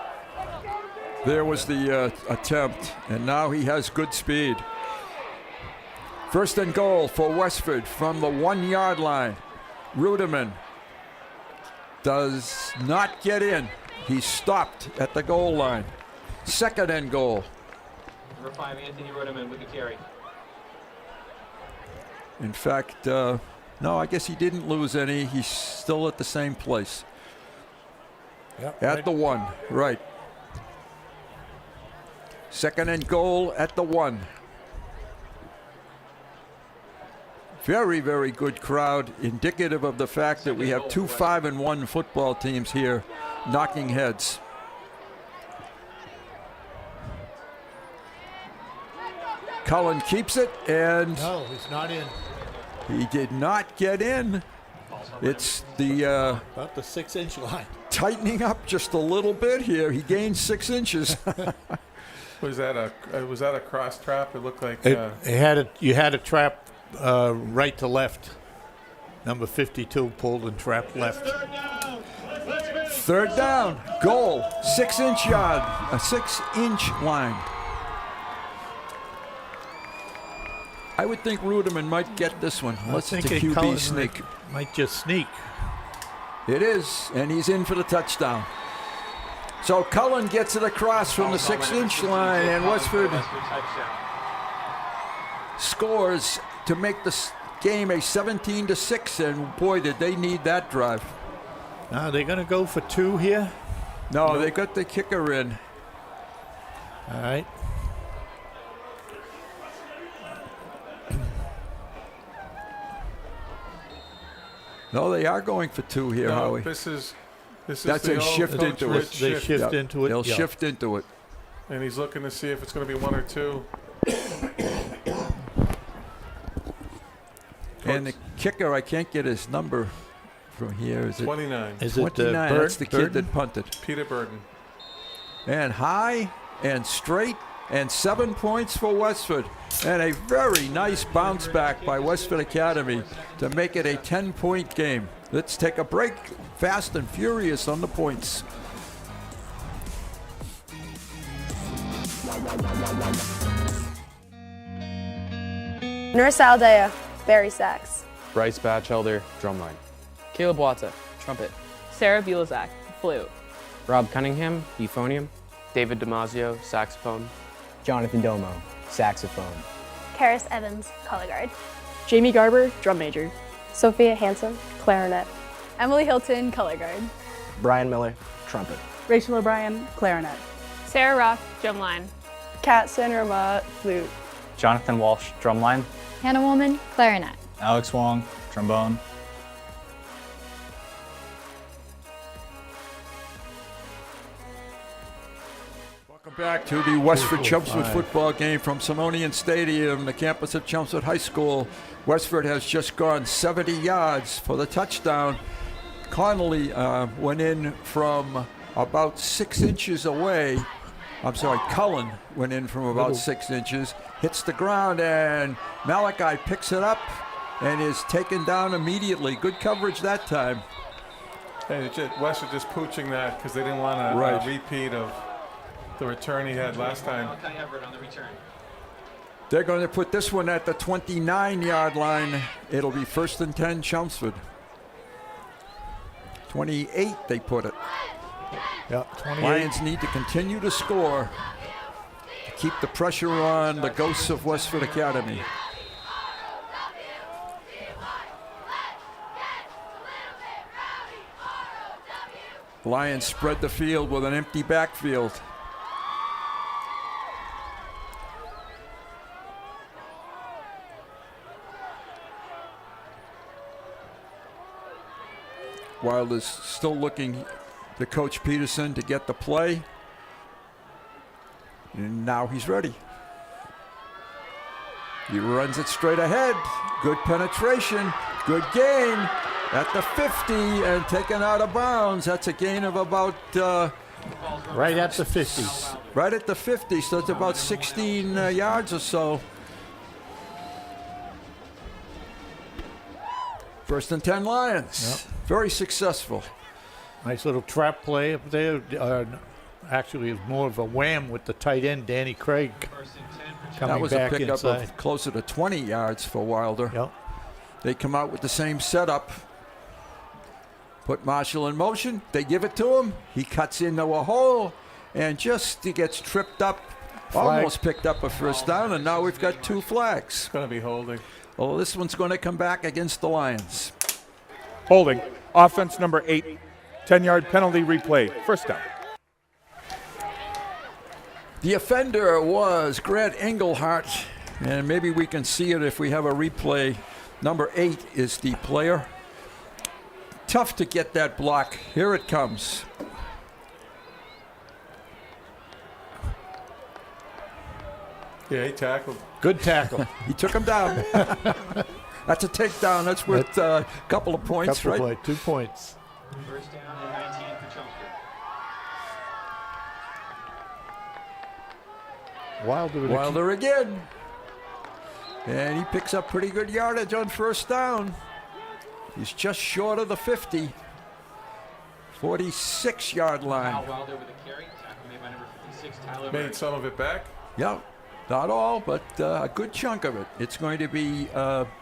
[SPEAKER 15] There was the attempt, and now he has good speed. First and goal for Westford from the 1-yard line. Ruderman does not get in. He's stopped at the goal line. Second and goal.
[SPEAKER 20] Number 5, Anthony Ruderman with the carry.
[SPEAKER 15] In fact, no, I guess he didn't lose any. He's still at the same place.
[SPEAKER 16] Yep,
[SPEAKER 15] at the 1, right. Second and goal at the 1. Very, very good crowd, indicative of the fact that we have 2 5-1 football teams here knocking heads. Cullen keeps it, and
[SPEAKER 16] no, he's not in.
[SPEAKER 15] He did not get in. It's the
[SPEAKER 16] about the 6-inch line.
[SPEAKER 15] Tightening up just a little bit here. He gained 6 inches.
[SPEAKER 17] Was that a cross trap? It looked like
[SPEAKER 16] you had a trap right to left. Number 52 pulled and trapped left.
[SPEAKER 15] Third down, goal, 6-inch yard, a 6-inch line. I would think Ruderman might get this one. Unless it's a QB sneak.
[SPEAKER 16] Might just sneak.
[SPEAKER 15] It is, and he's in for the touchdown. So Cullen gets it across from the 6-inch line, and Westford scores to make the game a 17-6, and boy, did they need that drive.
[SPEAKER 16] Now they're going to go for 2 here?
[SPEAKER 15] No, they got the kicker in.
[SPEAKER 16] All right.
[SPEAKER 15] No, they are going for 2 here, Howie.
[SPEAKER 17] This is
[SPEAKER 15] that's
[SPEAKER 17] the
[SPEAKER 15] a shift into it.
[SPEAKER 16] They shift into it.
[SPEAKER 15] They'll shift into it.
[SPEAKER 17] And he's looking to see if it's going to be 1 or 2.
[SPEAKER 15] And the kicker, I can't get his number from here. Is
[SPEAKER 17] 29.
[SPEAKER 15] Is it 29? That's the kid that punted.
[SPEAKER 17] Peter Burton.
[SPEAKER 15] And high and straight, and 7 points for Westford. And a very nice bounce back by Westford Academy to make it a 10-point game. Let's take a break. Fast and furious on the points.
[SPEAKER 10] Nurse Aldea, Barry sax.
[SPEAKER 5] Bryce Batchelder, drumline.
[SPEAKER 11] Caleb Watsa, trumpet.
[SPEAKER 21] Sarah Bulazak, flute.
[SPEAKER 11] Rob Cunningham, euphonium.
[SPEAKER 5] David Damasio, saxophone.
[SPEAKER 11] Jonathan Domo, saxophone.
[SPEAKER 9] Karis Evans, color guard.
[SPEAKER 21] Jamie Garber, drum major.
[SPEAKER 10] Sophia Hansen, clarinet.
[SPEAKER 21] Emily Hilton, color guard.
[SPEAKER 11] Brian Miller, trumpet.
[SPEAKER 21] Rachel O'Brien, clarinet. Sarah Rock, drumline.
[SPEAKER 10] Kat Sanrama, flute.
[SPEAKER 22] Jonathan Walsh, drumline.
[SPEAKER 8] Hannah Woolman, clarinet.
[SPEAKER 22] Alex Wong, trombone.
[SPEAKER 15] Welcome back to the Westford Chelmsford football game from Simonian Stadium, the campus of Chelmsford High School. Westford has just gone 70 yards for the touchdown. Connolly went in from about 6 inches away. I'm sorry, Cullen went in from about 6 inches, hits the ground, and Malachi picks it up and is taken down immediately. Good coverage that time.
[SPEAKER 17] And Westford just pooching that because they didn't want a repeat of the return he had last time.
[SPEAKER 15] They're going to put this one at the 29-yard line. It'll be 1st and 10 Chelmsford. 28 they put it.
[SPEAKER 4] Yeah, 28.
[SPEAKER 15] Lions need to continue to score to keep the pressure on the ghosts of Westford Academy. Lions spread the field with an empty backfield. Wilder's still looking to Coach Peterson to get the play. And now he's ready. He runs it straight ahead. Good penetration, good gain at the 50 and taken out of bounds. That's a gain of about...
[SPEAKER 4] right at the 50.
[SPEAKER 15] Right at the 50, so it's about 16 yards or so. First and 10 Lions. Yep. Very successful.
[SPEAKER 4] Nice little trap play up there. Actually, it's more of a wham with the tight end, Danny Craig, coming
[SPEAKER 15] that was
[SPEAKER 4] back
[SPEAKER 15] a pickup
[SPEAKER 4] inside.
[SPEAKER 15] of closer to 20 yards for Wilder.
[SPEAKER 4] Yep.
[SPEAKER 15] They come out with the same setup. Put Marshall in motion. They give it to him. He cuts into a hole and just he gets tripped up.
[SPEAKER 4] Flag.
[SPEAKER 15] Almost picked up a first down, and now we've got 2 flags.
[SPEAKER 17] It's going to be holding.
[SPEAKER 15] Well, this one's going to come back against the Lions.
[SPEAKER 19] Holding. Offense number 8. 10-yard penalty replay. First down.
[SPEAKER 15] The offender was Grant Engelhart, and maybe we can see it if we have a replay. Number 8 is the player. Tough to get that block. Here it comes.
[SPEAKER 17] Yeah, he tackled.
[SPEAKER 4] Good tackle.
[SPEAKER 15] He took him down. That's a takedown. That's worth a couple of points, right?
[SPEAKER 4] 2 points.
[SPEAKER 20] First down and 19 for Chelmsford.
[SPEAKER 15] Wilder again. And he picks up pretty good yardage on first down. He's just short of the 50. 46-yard line.
[SPEAKER 20] Wilder with a carry. Tackle made by number 56, Tyler.
[SPEAKER 17] Made some of it back?
[SPEAKER 15] Yeah, not all, but a good chunk of it. It's going to be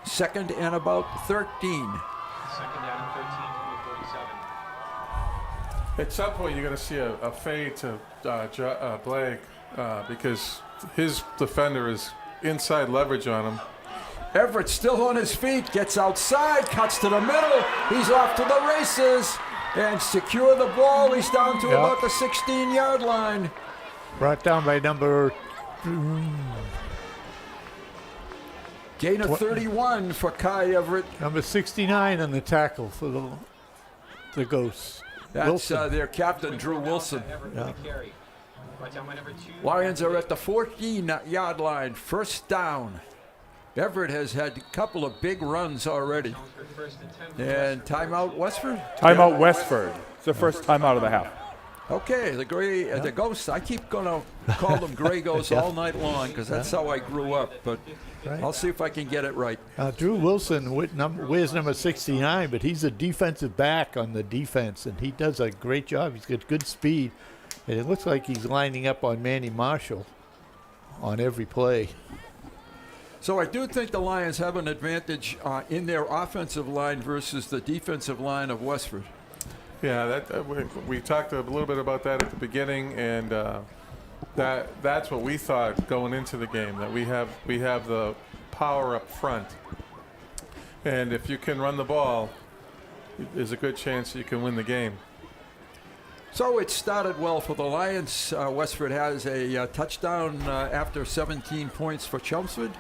[SPEAKER 15] second and about 13.
[SPEAKER 20] Second down and 13 from the 47.
[SPEAKER 17] At some point, you're going to see a fade to Blake because his defender is inside leverage on him.
[SPEAKER 15] Everett still on his feet, gets outside, cuts to the middle. He's off to the races and secure the ball. He's down to about the 16-yard line.
[SPEAKER 4] Brought down by number...
[SPEAKER 15] Gain of 31 for Kai Everett.
[SPEAKER 4] Number 69 on the tackle for the Ghosts.
[SPEAKER 15] That's their captain, Drew Wilson.
[SPEAKER 4] Yeah.
[SPEAKER 15] Lions are at the 14-yard line. First down. Everett has had a couple of big runs already. And timeout Westford?
[SPEAKER 19] Timeout Westford. It's the first timeout of the half.
[SPEAKER 15] Okay, the Ghosts. I keep going to call them Gray Ghosts all night long because that's how I grew up. But I'll see if I can get it right.
[SPEAKER 4] Drew Wilson wears number 69, but he's a defensive back on the defense, and he does a great job. He's got good speed, and it looks like he's lining up on Manny Marshall on every play.
[SPEAKER 15] So I do think the Lions have an advantage in their offensive line versus the defensive line of Westford.
[SPEAKER 17] Yeah, we talked a little bit about that at the beginning, and that's what we thought going into the game, that we have the power up front, and if you can run the ball, there's a good chance you can win the game.
[SPEAKER 15] So it started well for the Lions. Westford has a touchdown after 17 points for Chelmsford.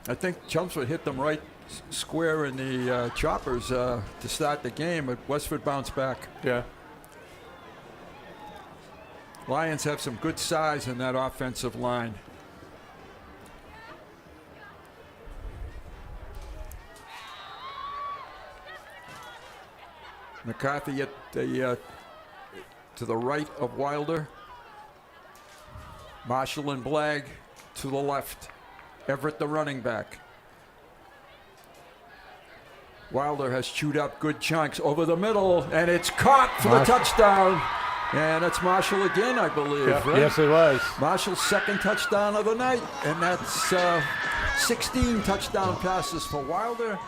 [SPEAKER 15] I think Chelmsford hit them right square in the choppers to start the game, but Westford bounced back.
[SPEAKER 17] Yeah.
[SPEAKER 15] Lions have some good size in that offensive line. McCarthy at the to the right of Wilder. Marshall and Blagg to the left. Everett the running back. Wilder has chewed up good chunks over the middle, and it's caught for the touchdown. And it's Marshall again, I believe.
[SPEAKER 4] Yeah,
[SPEAKER 15] right?
[SPEAKER 4] Yes, it was.
[SPEAKER 15] Marshall's second touchdown of the night, and that's 16 touchdown passes for Wilder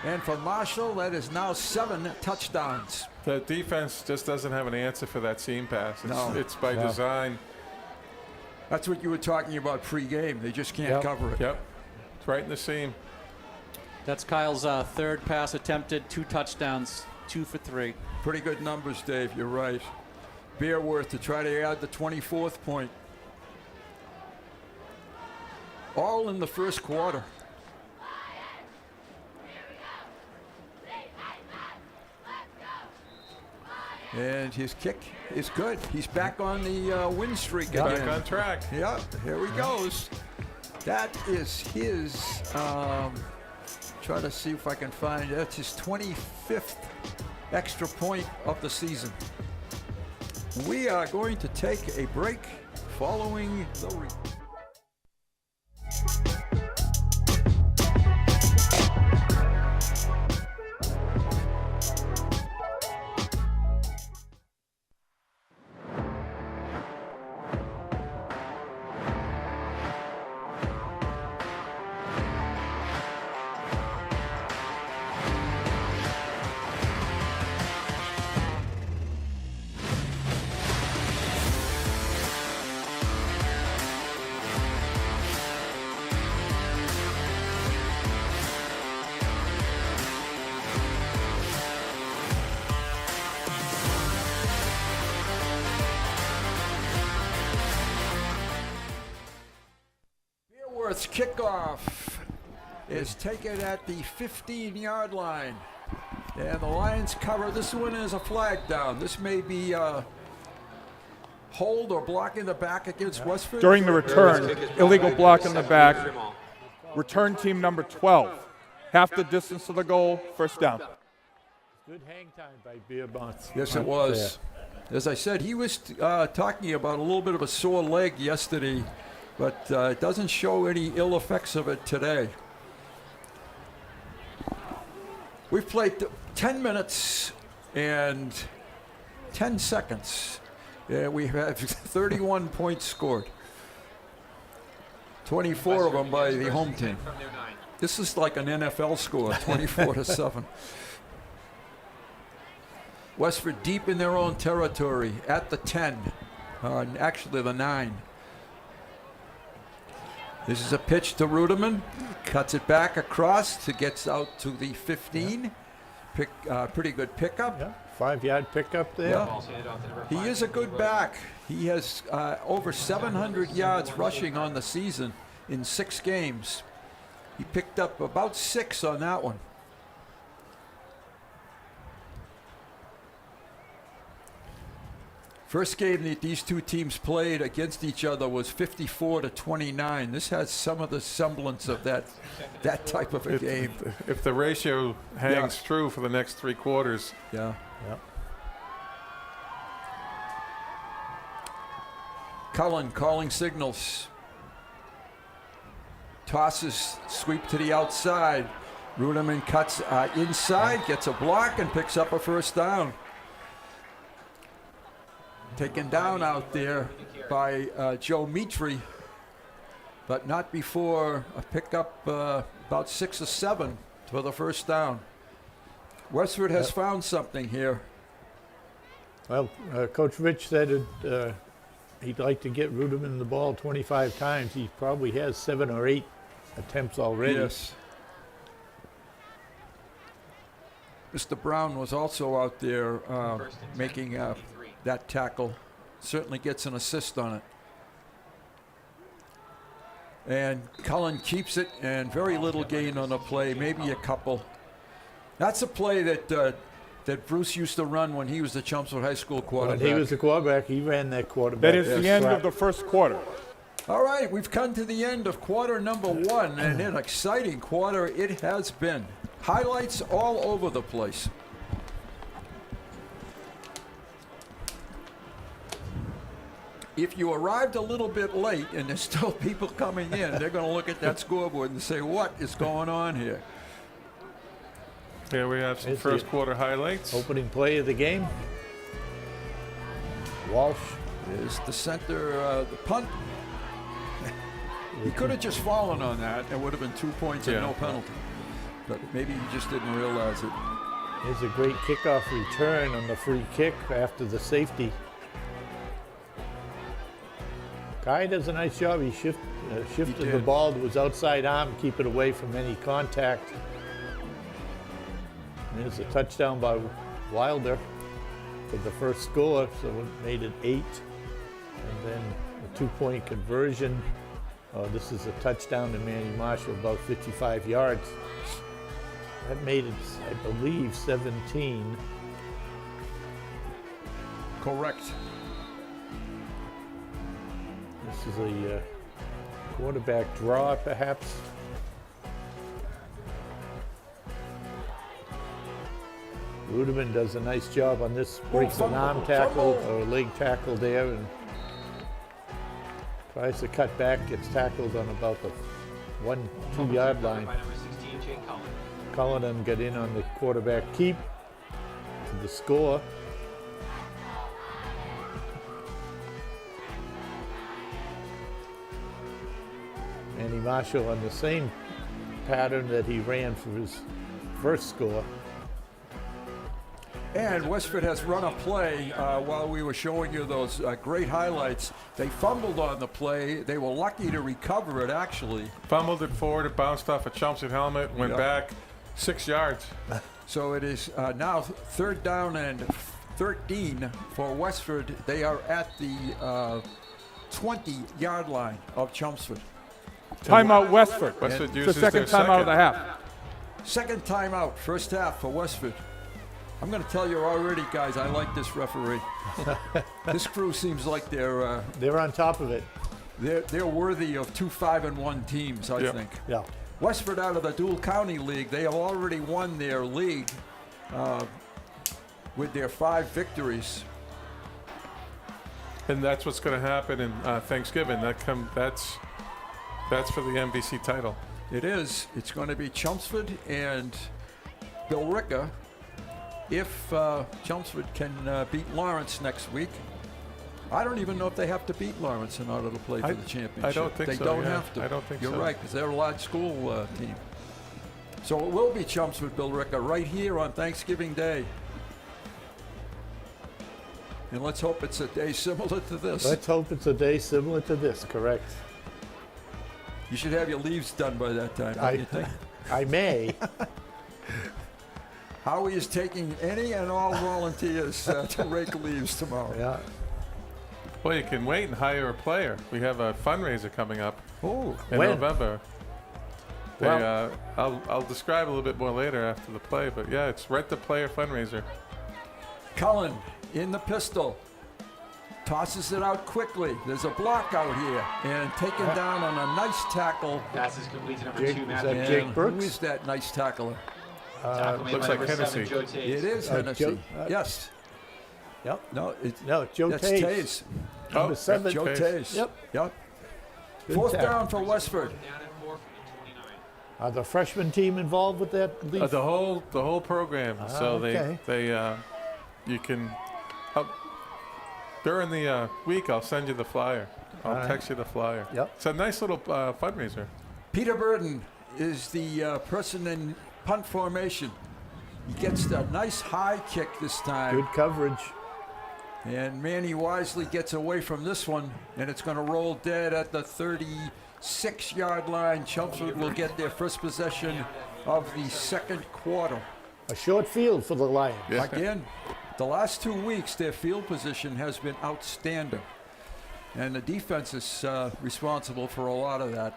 [SPEAKER 15] And for Marshall, that is now 7 touchdowns.
[SPEAKER 17] The defense just doesn't have an answer for that seam pass. It's by design.
[SPEAKER 15] That's what you were talking about pre-game. They just can't cover it.
[SPEAKER 17] Yep. It's right in the seam.
[SPEAKER 18] That's Kyle's third pass attempted, 2 touchdowns, 2 for 3.
[SPEAKER 15] Pretty good numbers, Dave. You're right. Beerworth to try to add the 24th point. All in the first quarter. And his kick is good. He's back on the win streak again.
[SPEAKER 17] Back on track.
[SPEAKER 15] Yeah, here he goes. That is his, try to see if I can find, that's his 25th extra point of the season. We are going to take a break following the kickoff is taken at the 15-yard line. And the Lions cover. This one is a flag down. This may be hold or block in the back against Westford.
[SPEAKER 19] During the return, illegal block in the back. Return team number 12. Half the distance to the goal, first down.
[SPEAKER 4] Good hang time by Beerbonts.
[SPEAKER 15] Yes, it was. As I said, he was talking about a little bit of a sore leg yesterday, but it doesn't show any ill effects of it today. We've played 10 minutes and 10 seconds. We have 31 points scored. 24 of them by the home team. This is like an NFL score, 24-7. Westford deep in their own territory at the 10, actually the 9. This is a pitch to Ruderman, cuts it back across, gets out to the 15. Pretty good pickup.
[SPEAKER 4] Yeah. 5-yard pickup there.
[SPEAKER 15] Yeah. He is a good back. He has over 700 yards rushing on the season in 6 games. He picked up about 6 on that one. First game that these two teams played against each other was 54-29. This has some of the semblance of that type of a game.
[SPEAKER 17] If the ratio hangs true for the next 3 quarters.
[SPEAKER 15] Yeah.
[SPEAKER 4] Yep.
[SPEAKER 15] Cullen calling signals. Tosses, sweep to the outside. Ruderman cuts inside, gets a block, and picks up a first down. Taken down out there by Joe Mitri, but not before a pickup about 6 or 7 for the first down. Westford has found something here.
[SPEAKER 4] Well, Coach Rich said he'd like to get Ruderman the ball 25 times. He probably has 7 or 8 attempts already.
[SPEAKER 15] Yes. Mr. Brown was also out there making that tackle. Certainly gets an assist on it. And Cullen keeps it, and very little gain on the play, maybe a couple. That's a play that Bruce used to run when he was the Chelmsford High School quarterback.
[SPEAKER 4] When he was the quarterback, he ran that quarterback.
[SPEAKER 19] That is the end of the first quarter.
[SPEAKER 15] All right, we've come to the end of quarter number 1, and an exciting quarter it has been. Highlights all over the place. If you arrived a little bit late and there's still people coming in, they're going to look at that scoreboard and say, what is going on here?
[SPEAKER 17] Here we have some first quarter highlights.
[SPEAKER 4] Opening play of the game. Walsh
[SPEAKER 15] is the center, the punt. He could have just fallen on that. It would have been 2 points and no penalty. but maybe he just didn't realize it.
[SPEAKER 4] Here's a great kickoff return on the free kick after the safety. Guy does a nice job. He shifted the ball to his outside arm, keep it away from any contact. And there's a touchdown by Wilder for the first score, so it made it 8. And then a 2-point conversion. This is a touchdown to Manny Marshall, about 55 yards. That made it, I believe, 17.
[SPEAKER 15] Correct.
[SPEAKER 4] This is a quarterback draw, perhaps. Ruderman does a nice job on this. Breaks an arm tackle or a leg tackle there and tries to cut back. Gets tackled on about the 1-2 yard line. Cullinan got in on the quarterback keep to the score. Manny Marshall on the same pattern that he ran for his first score.
[SPEAKER 15] And Westford has run a play while we were showing you those great highlights. They fumbled on the play. They were lucky to recover it, actually.
[SPEAKER 17] Fumbled it forward. It bounced off a Chelmsford helmet, went back 6 yards.
[SPEAKER 15] So it is now 3rd down and 13 for Westford. They are at the 20-yard line of Chelmsford.
[SPEAKER 19] Timeout Westford.
[SPEAKER 17] Westford
[SPEAKER 19] It's the
[SPEAKER 17] uses
[SPEAKER 19] second
[SPEAKER 17] their
[SPEAKER 19] timeout of the half.
[SPEAKER 15] Second timeout, first half for Westford. I'm going to tell you already, guys, I like this referee. This crew seems like
[SPEAKER 4] they're on top of it.
[SPEAKER 15] They're worthy of 2 5-1 teams, I think.
[SPEAKER 4] Yeah.
[SPEAKER 15] Westford out of the Dual County League, they have already won their league with their 5 victories.
[SPEAKER 17] And that's what's going to happen in Thanksgiving. That's for the MVC title.
[SPEAKER 15] It is. It's going to be Chelmsford and Billerica. If Chelmsford can beat Lawrence next week, I don't even know if they have to beat Lawrence in order to play for the championship.
[SPEAKER 17] I don't think
[SPEAKER 15] they
[SPEAKER 17] so.
[SPEAKER 15] They don't have to.
[SPEAKER 17] I don't think
[SPEAKER 15] You're
[SPEAKER 17] so.
[SPEAKER 15] right, because they're a large school team. So it will be Chelmsford Billerica right here on Thanksgiving Day. And let's hope it's a day similar to this.
[SPEAKER 4] Let's hope it's a day similar to this, correct.
[SPEAKER 15] You should have your leaves done by that time, don't you think?
[SPEAKER 4] I may.
[SPEAKER 15] Howie is taking any and all volunteers to rake leaves tomorrow.
[SPEAKER 4] Yeah.
[SPEAKER 17] Well, you can wait and hire a player. We have a fundraiser coming up in
[SPEAKER 4] when?
[SPEAKER 17] November. I'll describe a little bit more later after the play, but yeah, it's Rent the Player fundraiser.
[SPEAKER 15] Cullen in the pistol. Tosses it out quickly. There's a block out here. And taken down on a nice tackle.
[SPEAKER 20] Pass is complete to number 2, Matt.
[SPEAKER 15] And
[SPEAKER 4] Jake Brooks?
[SPEAKER 15] who is that nice tackler?
[SPEAKER 17] Looks like Hennessy.
[SPEAKER 15] It is Hennessy. Yes.
[SPEAKER 4] Yep.
[SPEAKER 15] No,
[SPEAKER 4] Joe
[SPEAKER 15] that's
[SPEAKER 4] Taze.
[SPEAKER 15] Taze.
[SPEAKER 4] Number 7.
[SPEAKER 15] Joe Taze.
[SPEAKER 4] Yep. Good
[SPEAKER 15] 4th
[SPEAKER 4] tackle.
[SPEAKER 15] down for Westford.
[SPEAKER 4] Are the freshman team involved with that league?
[SPEAKER 17] The whole program. So
[SPEAKER 4] okay.
[SPEAKER 17] You can during the week. I'll send you the flyer. I'll text you the flyer.
[SPEAKER 4] Yep.
[SPEAKER 17] It's a nice little fundraiser.
[SPEAKER 15] Peter Burden is the person in punt formation. He gets a nice high kick this time.
[SPEAKER 4] Good coverage.
[SPEAKER 15] And Manny wisely gets away from this one, and it's going to roll dead at the 36-yard line. Chelmsford will get their first possession of the second quarter.
[SPEAKER 4] A short field for the Lions.
[SPEAKER 17] Yeah.
[SPEAKER 15] Again, the last 2 weeks, their field position has been outstanding. And the defense is responsible for a lot of that.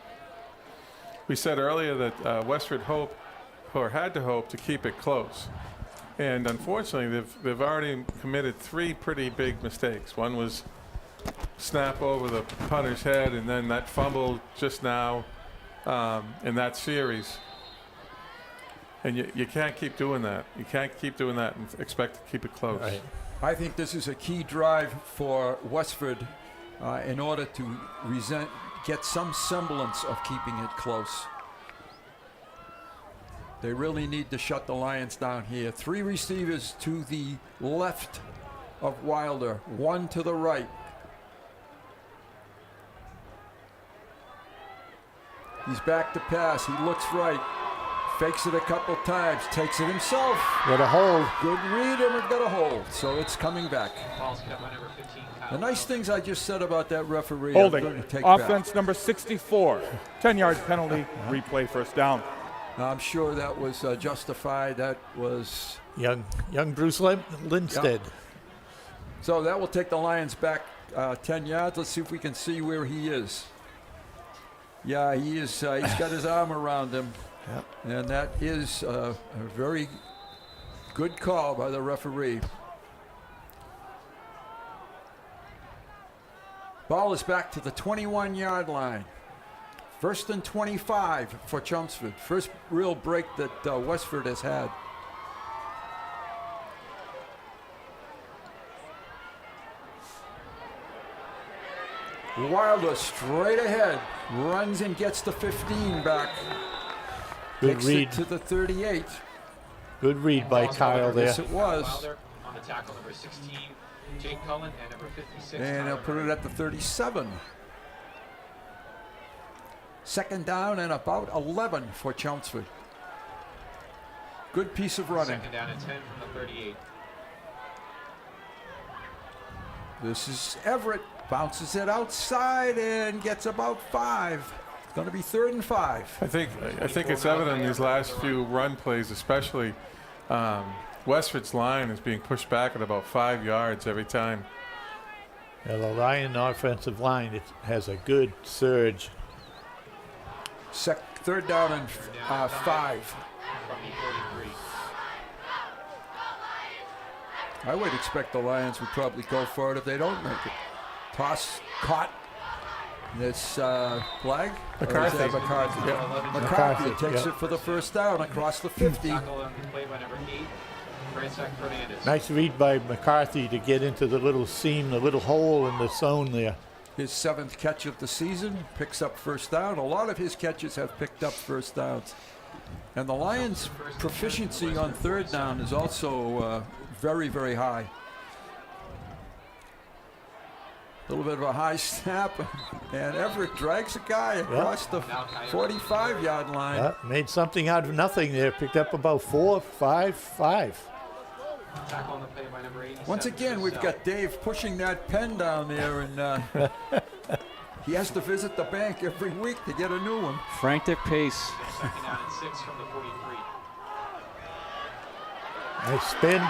[SPEAKER 17] We said earlier that Westford had to hope to keep it close. And unfortunately, they've already committed 3 pretty big mistakes. One was snap over the punter's head, and then that fumble just now in that series. And you can't keep doing that. You can't keep doing that and expect to keep it close.
[SPEAKER 4] Right.
[SPEAKER 15] I think this is a key drive for Westford in order to get some semblance of keeping it close. They really need to shut the Lions down here. 3 receivers to the left of Wilder, 1 to the right. He's back to pass. He looks right. fakes it a couple times, takes it himself.
[SPEAKER 4] What a hold.
[SPEAKER 15] Good read, and we've got a hold, so it's coming back. The nice things I just said about that referee,
[SPEAKER 19] Holding.
[SPEAKER 15] I'm going to take
[SPEAKER 19] Offense
[SPEAKER 15] back.
[SPEAKER 19] number 64. 10-yard penalty. Replay first down.
[SPEAKER 15] I'm sure that was justified. That was
[SPEAKER 4] young Bruce Lindstedt.
[SPEAKER 15] Yeah. So that will take the Lions back 10 yards. Let's see if we can see where he is. Yeah, he is. He's got his arm around him.
[SPEAKER 4] Yep.
[SPEAKER 15] And that is a very good call by the referee. Ball is back to the 21-yard line. 1st and 25 for Chelmsford. First real break that Westford has had. Wilder straight ahead, runs and gets the 15 back.
[SPEAKER 4] Good
[SPEAKER 15] Takes
[SPEAKER 4] read.
[SPEAKER 15] it to the 38.
[SPEAKER 4] Good read by Kyle there.
[SPEAKER 15] Yes, it was.
[SPEAKER 20] Wilder on the tackle, number 16, Jake Cullen, and number 56.
[SPEAKER 15] And he'll put it at the 37. 2nd down and about 11 for Chelmsford. Good piece of running.
[SPEAKER 20] 2nd down and 10 from the 38.
[SPEAKER 15] This is Everett. Bounces it outside and gets about 5. It's going to be 3rd and 5.
[SPEAKER 17] I think it's evident in these last few run plays, especially Westford's line is being pushed back at about 5 yards every time.
[SPEAKER 4] Yeah, the Lion offensive line, it has a good surge.
[SPEAKER 15] 3rd down and 5. I would expect the Lions would probably go for it if they don't make it. Toss caught. This flag?
[SPEAKER 17] McCarthy.
[SPEAKER 15] Or is that McCarthy?
[SPEAKER 4] Yeah.
[SPEAKER 15] McCarthy takes
[SPEAKER 4] yeah.
[SPEAKER 15] it for the 1st down across the 50.
[SPEAKER 4] Nice read by McCarthy to get into the little seam, the little hole in the zone there.
[SPEAKER 15] His 7th catch of the season, picks up 1st down. A lot of his catches have picked up 1st downs. And the Lions' proficiency on 3rd down is also very, very high. A little bit of a high snap, and Everett drags a guy across the 45-yard line.
[SPEAKER 4] Yeah, made something out of nothing there. Picked up about 4, 5, 5.
[SPEAKER 15] Once again, we've got Dave pushing that pen down there, and he has to visit the bank every week to get a new one.
[SPEAKER 18] Frantic pace.
[SPEAKER 20] 2nd down and 6 from the 43.
[SPEAKER 4] Nice spin.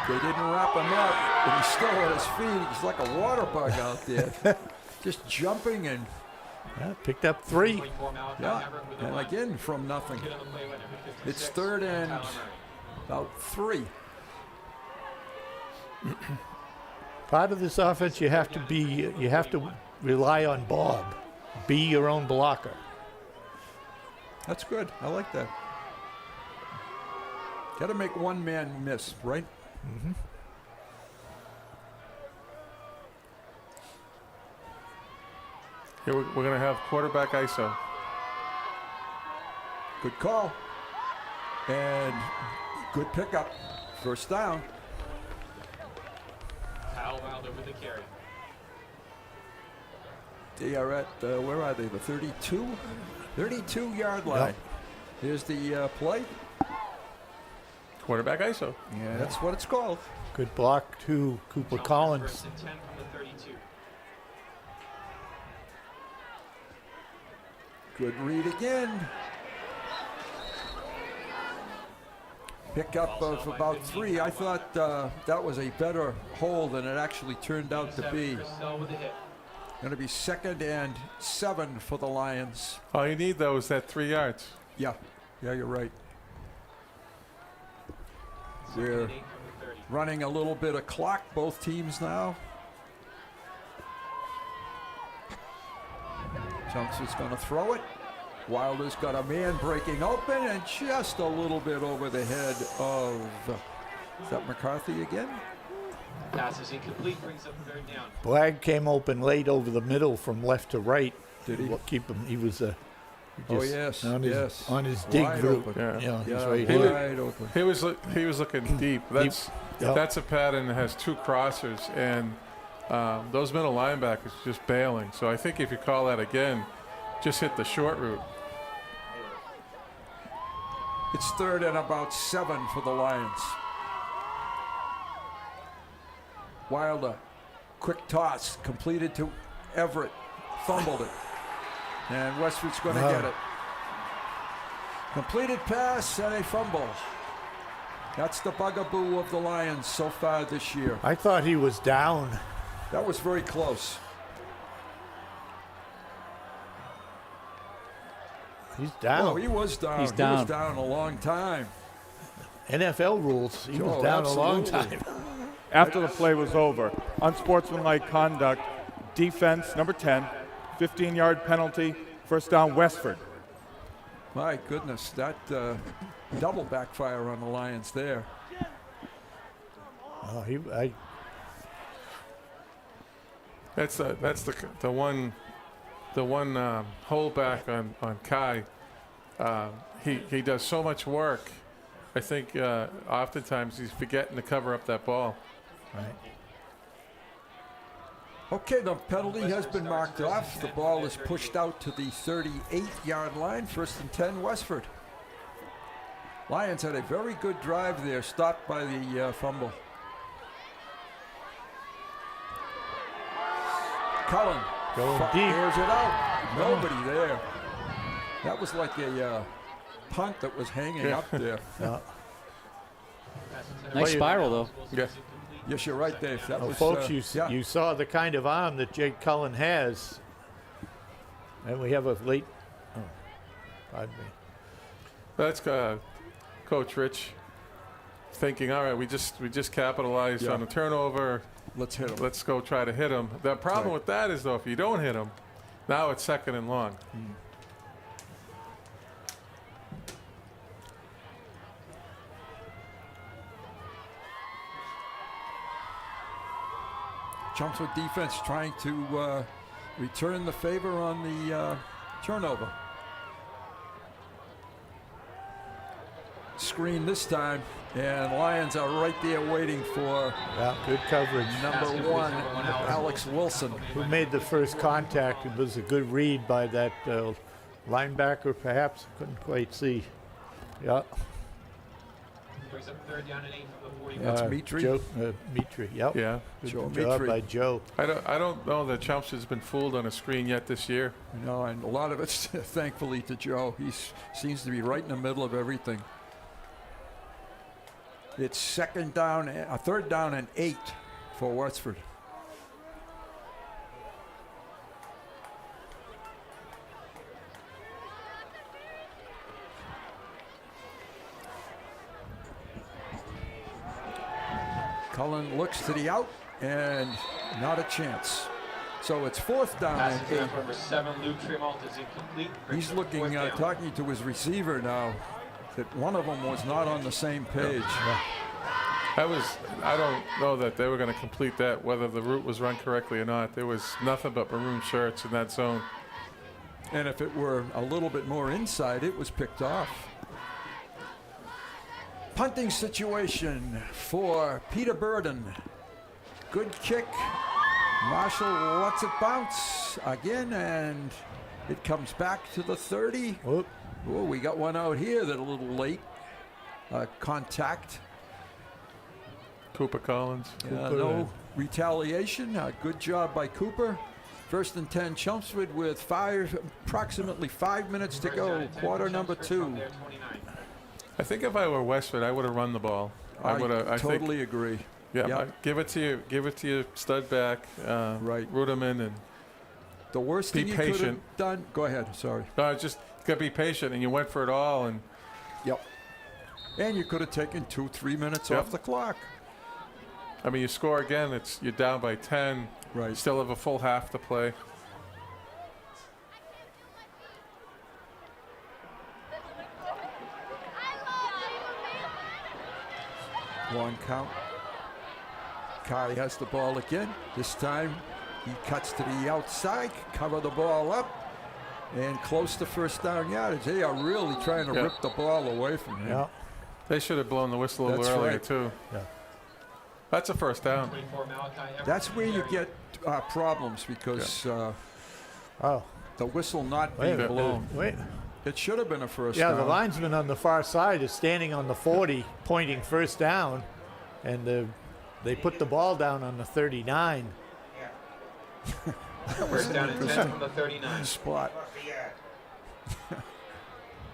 [SPEAKER 15] They didn't wrap him up, and he's still on his feet. He's like a water bug out there, just jumping and.
[SPEAKER 4] Yeah, picked up 3.
[SPEAKER 15] Yeah, and again from nothing. It's 3rd and about 3.
[SPEAKER 4] Part of this offense, you have to rely on Bob. Be your own blocker.
[SPEAKER 15] That's good. I like that. Got to make one man miss, right?
[SPEAKER 4] Mm-hmm.
[SPEAKER 17] Here we're going to have quarterback ISO.
[SPEAKER 15] Good call. And good pickup. 1st down.
[SPEAKER 20] Kyle Wilder with the carry.
[SPEAKER 15] They are at, where are they? The 32? 32-yard line.
[SPEAKER 4] Yep.
[SPEAKER 15] Here's the play.
[SPEAKER 17] Quarterback ISO.
[SPEAKER 15] Yeah, that's what it's called.
[SPEAKER 4] Good block to Cooper Collins.
[SPEAKER 20] 1st and 10 from the 32.
[SPEAKER 15] Good read again. Pickup of about 3. I thought that was a better hold than it actually turned out to be. Going to be 2nd and 7 for the Lions.
[SPEAKER 17] All you need, though, is that 3 yards.
[SPEAKER 15] Yeah, you're right. We're running a little bit of clock, both teams now. Chelmsford's going to throw it. Wilder's got a man breaking open and just a little bit over the head of, is that McCarthy again?
[SPEAKER 20] Pass is incomplete, brings up 3rd down.
[SPEAKER 4] Blagg came open late over the middle from left to right.
[SPEAKER 15] Did he?
[SPEAKER 4] Keep him. He was
[SPEAKER 15] Oh yes,
[SPEAKER 4] on his dig
[SPEAKER 15] wide
[SPEAKER 4] route.
[SPEAKER 15] Open.
[SPEAKER 4] Yeah, he's
[SPEAKER 15] Yeah,
[SPEAKER 4] right
[SPEAKER 15] wide open.
[SPEAKER 17] He was looking deep. That's a pattern that has 2 crossers, and those middle linebackers just bailing. So I think if you call that again, just hit the short route.
[SPEAKER 15] It's 3rd and about 7 for the Lions. Wilder, quick toss, completed to Everett, fumbled it. And Westford's going to get it. Completed pass and a fumble. That's the bugaboo of the Lions so far this year.
[SPEAKER 4] I thought he was down.
[SPEAKER 15] That was very close.
[SPEAKER 4] He's down.
[SPEAKER 15] Oh, he was down.
[SPEAKER 18] He's down.
[SPEAKER 15] He was down a long time.
[SPEAKER 4] NFL rules. He was down a long time.
[SPEAKER 19] After the play was over, unsportsmanlike conduct, defense, number 10, 15-yard penalty, first down, Westford.
[SPEAKER 15] My goodness, that double backfire on the Lions there.
[SPEAKER 4] Oh,
[SPEAKER 17] That's the one holdback on Kai. He does so much work. I think oftentimes he's forgetting to cover up that ball.
[SPEAKER 4] Right.
[SPEAKER 15] Okay, the penalty has been marked off. The ball is pushed out to the 38-yard line. 1st and 10, Westford. Lions had a very good drive there, stopped by the fumble. Cullen
[SPEAKER 4] going deep.
[SPEAKER 15] Airs it out. Nobody there. That was like a punt that was hanging up there.
[SPEAKER 4] Yeah.
[SPEAKER 18] Nice spiral, though.
[SPEAKER 15] Yeah. Yes, you're right, Dave. That was,
[SPEAKER 4] folks, you saw the kind of arm that Jake Cullen has. And we have a late... Oh, pardon me.
[SPEAKER 17] That's Coach Rich thinking, all right, we just capitalized on a turnover.
[SPEAKER 15] Let's hit him.
[SPEAKER 17] Let's go try to hit him. The problem with that is, though, if you don't hit him, now it's 2nd and long.
[SPEAKER 15] Chelmsford defense trying to return the favor on the turnover. Screen this time, and Lions are right there waiting for
[SPEAKER 4] good coverage.
[SPEAKER 15] Number 1, Alex Wilson.
[SPEAKER 4] Who made the first contact. It was a good read by that linebacker, perhaps. Couldn't quite see. Yeah.
[SPEAKER 15] That's Mitri.
[SPEAKER 4] Mitri, yep.
[SPEAKER 17] Yeah.
[SPEAKER 4] Good
[SPEAKER 15] Joe
[SPEAKER 4] job
[SPEAKER 15] Mitri.
[SPEAKER 4] by Joe.
[SPEAKER 17] I don't know that Chelmsford's been fooled on a screen yet this year.
[SPEAKER 15] No, and a lot of it's thankfully to Joe. He seems to be right in the middle of everything. It's 3rd down and 8 for Westford. Cullen looks to the out, and not a chance. So it's 4th down and 8.
[SPEAKER 20] Number 7, Luke Tremont is incomplete.
[SPEAKER 15] He's looking, talking to his receiver now, that one of them was not on the same page.
[SPEAKER 17] I don't know that they were going to complete that, whether the route was run correctly or not. There was nothing but maroon shirts in that zone.
[SPEAKER 15] And if it were a little bit more inside, it was picked off. Punting situation for Peter Burden. Good kick. Marshall lets it bounce again, and it comes back to the 30. Oh, we got one out here that a little late. Contact.
[SPEAKER 17] Cooper Collins.
[SPEAKER 15] No retaliation. Good job by Cooper. 1st and 10, Chelmsford with approximately 5 minutes to go. Quarter number 2.
[SPEAKER 17] I think if I were Westford, I would have run the ball.
[SPEAKER 15] I totally agree.
[SPEAKER 17] Yeah,
[SPEAKER 15] Yep.
[SPEAKER 17] give it to your stud back.
[SPEAKER 15] Right.
[SPEAKER 17] Root him in and
[SPEAKER 15] the worst
[SPEAKER 17] be
[SPEAKER 15] thing you could have
[SPEAKER 17] patient.
[SPEAKER 15] done. Go ahead. Sorry.
[SPEAKER 17] No, just you gotta be patient, and you went for it all. And
[SPEAKER 15] yep. And you could have taken 2-3 minutes off the clock.
[SPEAKER 17] I mean, you score again. You're down by 10.
[SPEAKER 15] Right.
[SPEAKER 17] You still have a full half to play.
[SPEAKER 15] Long count. Kai has the ball again. This time he cuts to the outside, cover the ball up, and close to 1st down yardage. They are really trying to rip the ball away from him.
[SPEAKER 4] Yeah.
[SPEAKER 17] They should have blown the whistle a little
[SPEAKER 15] That's
[SPEAKER 17] earlier,
[SPEAKER 15] right.
[SPEAKER 17] too.
[SPEAKER 4] Yeah.
[SPEAKER 17] That's a 1st down.
[SPEAKER 15] That's where you get problems because the whistle not being blown.
[SPEAKER 4] Wait.
[SPEAKER 15] It should have been a first
[SPEAKER 4] Yeah,
[SPEAKER 15] down.
[SPEAKER 4] the linesman on the far side is standing on the 40, pointing first down, and they put the ball down on the 39.
[SPEAKER 20] First down and 10 from the 39.
[SPEAKER 15] Spot.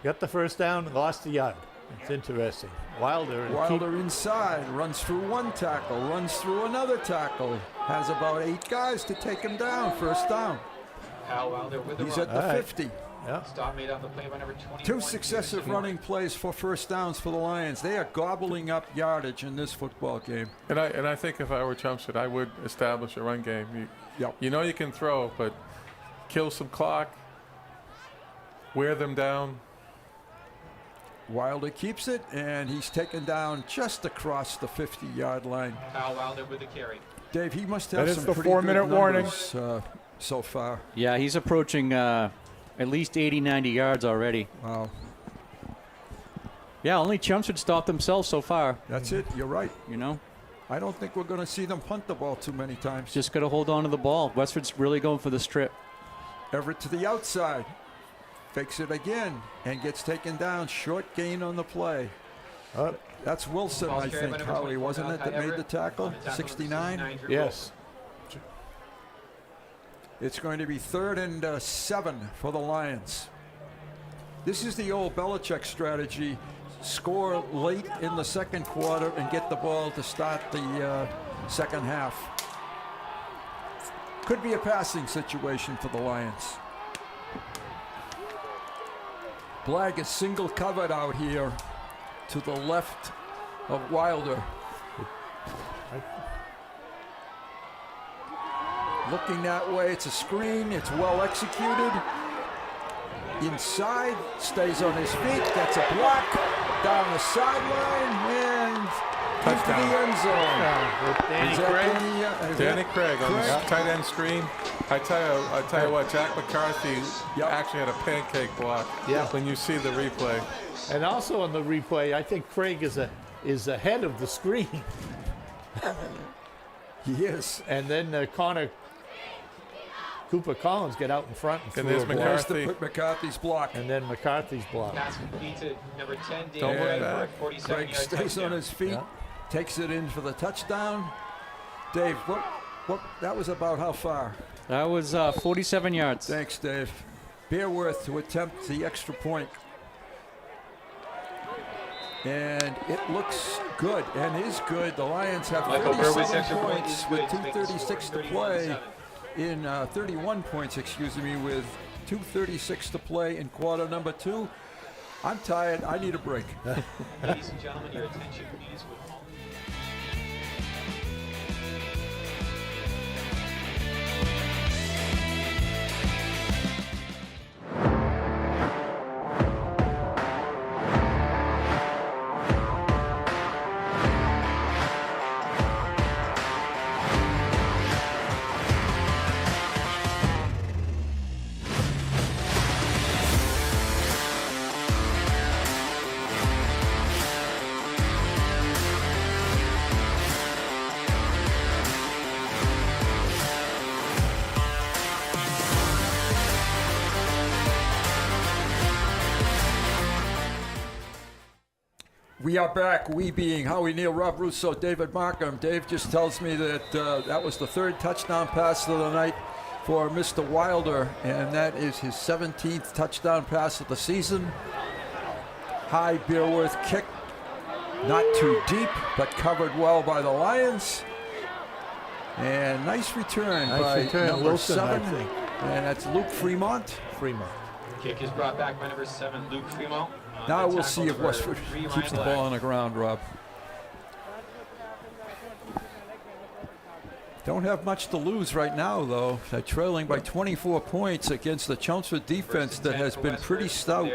[SPEAKER 4] Got the first down, lost the yard. It's interesting. Wilder
[SPEAKER 15] Inside, runs through one tackle, runs through another tackle, has about 8 guys to take him down. First down.
[SPEAKER 20] Hal Wilder with the
[SPEAKER 15] He's
[SPEAKER 20] run.
[SPEAKER 15] at the 50.
[SPEAKER 4] Yeah.
[SPEAKER 20] Stop made on the play by number 21.
[SPEAKER 15] 2 successive running plays for first downs for the Lions. They are gobbling up yardage in this football game.
[SPEAKER 17] And I think if I were Chelmsford, I would establish a run game. You know you can throw, but kill some clock, wear them down.
[SPEAKER 15] Wilder keeps it, and he's taken down just across the 50-yard line.
[SPEAKER 20] Hal Wilder with the carry.
[SPEAKER 15] Dave, he must have
[SPEAKER 19] That is
[SPEAKER 15] some
[SPEAKER 19] the
[SPEAKER 15] pretty
[SPEAKER 19] 4-minute
[SPEAKER 15] good
[SPEAKER 19] warning.
[SPEAKER 15] numbers so far.
[SPEAKER 18] Yeah, he's approaching at least 80, 90 yards already.
[SPEAKER 15] Wow.
[SPEAKER 18] Yeah, only Chelmsford stopped themselves so far.
[SPEAKER 15] That's it. You're right.
[SPEAKER 18] You know?
[SPEAKER 15] I don't think we're going to see them punt the ball too many times.
[SPEAKER 18] Just got to hold on to the ball. Westford's really going for the strip.
[SPEAKER 15] Everett to the outside. Fakes it again and gets taken down. Short gain on the play. That's Wilson, I think, Howie, wasn't it, that made the tackle? 69?
[SPEAKER 4] Yes.
[SPEAKER 15] It's going to be 3rd and 7 for the Lions. This is the old Belichick strategy. Score late in the second quarter and get the ball to start the second half. Could be a passing situation for the Lions. Blagg is single covered out here to the left of Wilder. Looking that way, it's a screen, it's well executed. Inside, stays on his feet, gets a block, down the sideline, and into the end zone.
[SPEAKER 17] Danny Craig on the tight end screen. I tell you what, Jack McCarthy actually had a pancake block.
[SPEAKER 4] Yeah.
[SPEAKER 17] When you see the replay.
[SPEAKER 4] And also on the replay, I think Craig is ahead of the screen.
[SPEAKER 15] He is.
[SPEAKER 4] And then Cooper Collins get out in front and
[SPEAKER 17] there's
[SPEAKER 4] throw a
[SPEAKER 17] McCarthy.
[SPEAKER 15] Put McCarthy's block.
[SPEAKER 4] And then McCarthy's block.
[SPEAKER 20] Pass completed. Number 10,
[SPEAKER 17] Don't
[SPEAKER 20] David
[SPEAKER 17] look
[SPEAKER 20] Craig
[SPEAKER 17] back.
[SPEAKER 20] for a 47
[SPEAKER 15] Craig
[SPEAKER 20] yard
[SPEAKER 15] stays
[SPEAKER 20] touchdown.
[SPEAKER 15] on his feet, takes it in for the touchdown. Dave, what that was about how far?
[SPEAKER 18] That was 47 yards.
[SPEAKER 15] Thanks, Dave. Bearworth to attempt the extra point. And it looks good and is good. The Lions have
[SPEAKER 20] Michael Berwick's
[SPEAKER 15] 37
[SPEAKER 20] extra point
[SPEAKER 15] points
[SPEAKER 20] is
[SPEAKER 15] with
[SPEAKER 20] good. Makes the
[SPEAKER 15] 2:36
[SPEAKER 20] score
[SPEAKER 15] to play.
[SPEAKER 20] 31-7.
[SPEAKER 15] In 31 points, with 2:36 to play in quarter number 2. I'm tired. I need a break.
[SPEAKER 20] Ladies and gentlemen, your attention please.
[SPEAKER 15] We are back, we being Howie Neal, Rob Russo, David Markham. Dave just tells me that that was the 3rd touchdown pass of the night for Mr. Wilder, and that is his 17th touchdown pass of the season. High Bearworth kick, not too deep, but covered well by the Lions. And nice return by number
[SPEAKER 4] Wilson,
[SPEAKER 15] 7,
[SPEAKER 4] I think.
[SPEAKER 15] and that's Luke Fremont.
[SPEAKER 20] Kick is brought back by number 7, Luke Fremont.
[SPEAKER 15] Now we'll see if Westford keeps the ball on the ground, Rob. Don't have much to lose right now, though. They're trailing by 24 points against the Chelmsford defense that has been pretty stout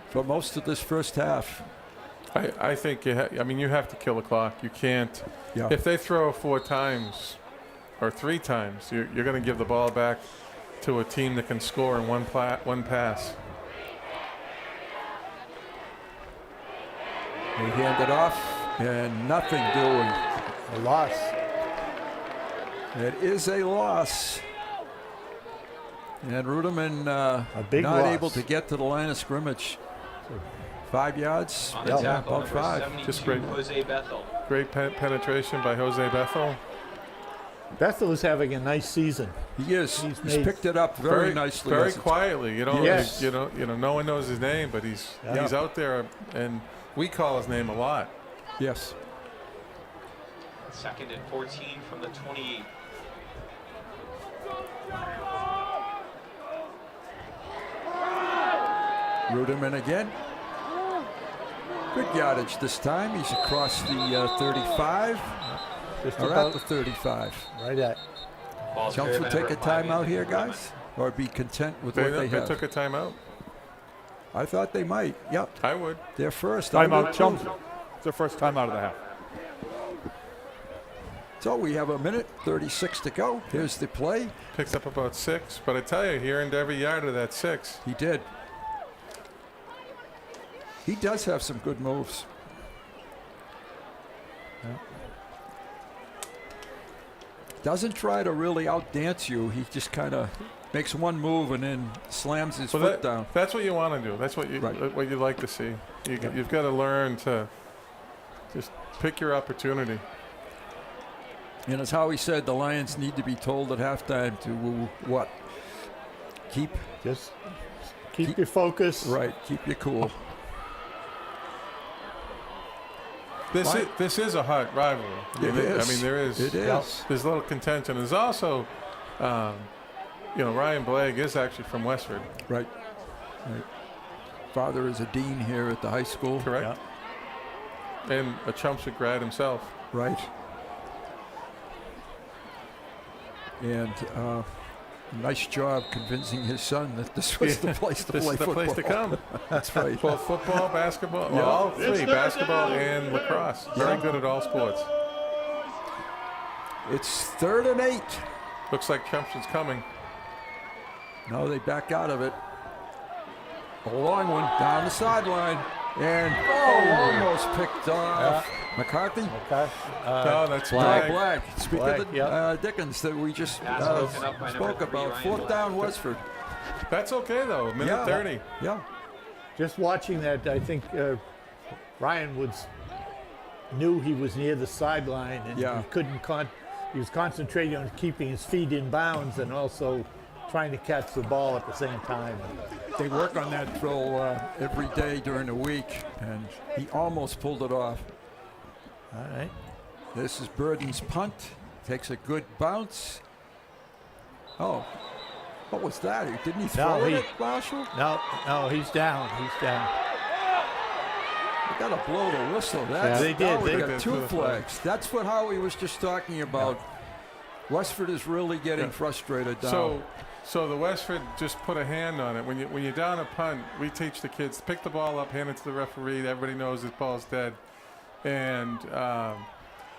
[SPEAKER 15] for most of this first half.
[SPEAKER 17] I think you have to kill the clock. You can't.
[SPEAKER 15] Yeah.
[SPEAKER 17] If they throw 4 times or 3 times, you're going to give the ball back to a team that can score in one pass.
[SPEAKER 15] They hand it off, and nothing doing.
[SPEAKER 4] A loss.
[SPEAKER 15] It is a loss. And Ruderman
[SPEAKER 4] big
[SPEAKER 15] not
[SPEAKER 4] loss.
[SPEAKER 15] able to get to the line of scrimmage. 5 yards,
[SPEAKER 20] On the tackle,
[SPEAKER 15] about
[SPEAKER 20] number
[SPEAKER 15] 5.
[SPEAKER 20] 72,
[SPEAKER 17] Just great.
[SPEAKER 20] Jose Bethel.
[SPEAKER 17] Great penetration by Jose Bethel.
[SPEAKER 4] Bethel is having a nice season.
[SPEAKER 15] He is. He's
[SPEAKER 4] made
[SPEAKER 15] picked it up very nicely.
[SPEAKER 17] Very quietly. You know,
[SPEAKER 4] Yes.
[SPEAKER 17] no one knows his name, but he's out there, and we call his name a lot.
[SPEAKER 15] Yes.
[SPEAKER 20] 2nd and 14 from the 28.
[SPEAKER 15] Ruderman again. Good yardage this time. He's across the 35.
[SPEAKER 4] Just
[SPEAKER 15] Or
[SPEAKER 4] about
[SPEAKER 15] at the 35.
[SPEAKER 4] right at.
[SPEAKER 15] Chelmsford take a timeout here, guys? Or be content with what they have?
[SPEAKER 17] They took a timeout.
[SPEAKER 15] I thought they might. Yep.
[SPEAKER 17] I would.
[SPEAKER 15] They're first. I would
[SPEAKER 19] Timeout,
[SPEAKER 15] too.
[SPEAKER 19] Chelmsford. It's their first time out of the half.
[SPEAKER 15] So we have a minute 36 to go. Here's the play.
[SPEAKER 17] Picks up about 6, but I tell you, he earned every yard of that 6.
[SPEAKER 15] He did. He does have some good moves. Doesn't try to really outdance you. He just kind of makes one move and then slams his foot down.
[SPEAKER 17] That's what you want to do. That's what you like to see. You've got to learn to just pick your opportunity.
[SPEAKER 15] And it's how he said the Lions need to be told at halftime to what? Keep
[SPEAKER 4] your focus.
[SPEAKER 15] Right. Keep you cool.
[SPEAKER 17] This is a hot rivalry.
[SPEAKER 15] It is.
[SPEAKER 17] I mean, there is.
[SPEAKER 15] It is.
[SPEAKER 17] There's a little contention. There's also, Ryan Blagg is actually from Westford.
[SPEAKER 15] Right. Father is a dean here at the high school.
[SPEAKER 17] Correct. Yeah. And a Chelmsford grad himself.
[SPEAKER 15] Right. And nice job convincing his son that this was the place to play football.
[SPEAKER 17] This is the place to come.
[SPEAKER 15] That's right.
[SPEAKER 17] Well, football, basketball, well, all three, basketball and lacrosse. Very good at all sports.
[SPEAKER 15] It's 3rd and 8.
[SPEAKER 17] Looks like Chelmsford's coming.
[SPEAKER 15] No, they back out of it. A long one down the sideline. And almost picked off. McCarthy?
[SPEAKER 17] No, that's
[SPEAKER 15] Blagg. Speak of the Dickens that we just spoke about. 4th down, Westford.
[SPEAKER 17] That's okay, though. Minute 30.
[SPEAKER 15] Yeah.
[SPEAKER 4] Just watching that, I think Ryan Woods knew he was near the sideline, and he couldn't. He was concentrating on keeping his feet in bounds and also trying to catch the ball at the same time.
[SPEAKER 15] They work on that drill every day during the week, and he almost pulled it off.
[SPEAKER 4] All right.
[SPEAKER 15] This is Burden's punt. Takes a good bounce. Oh, what was that? Didn't he throw it at Marshall?
[SPEAKER 4] No, he's down. He's down.
[SPEAKER 15] They got to blow the whistle.
[SPEAKER 4] They did.
[SPEAKER 15] They got 2 flags. That's what Howie was just talking about. Westford is really getting frustrated down.
[SPEAKER 17] So the Westford just put a hand on it. When you're down a punt, we teach the kids, pick the ball up, hand it to the referee. Everybody knows this ball's dead. And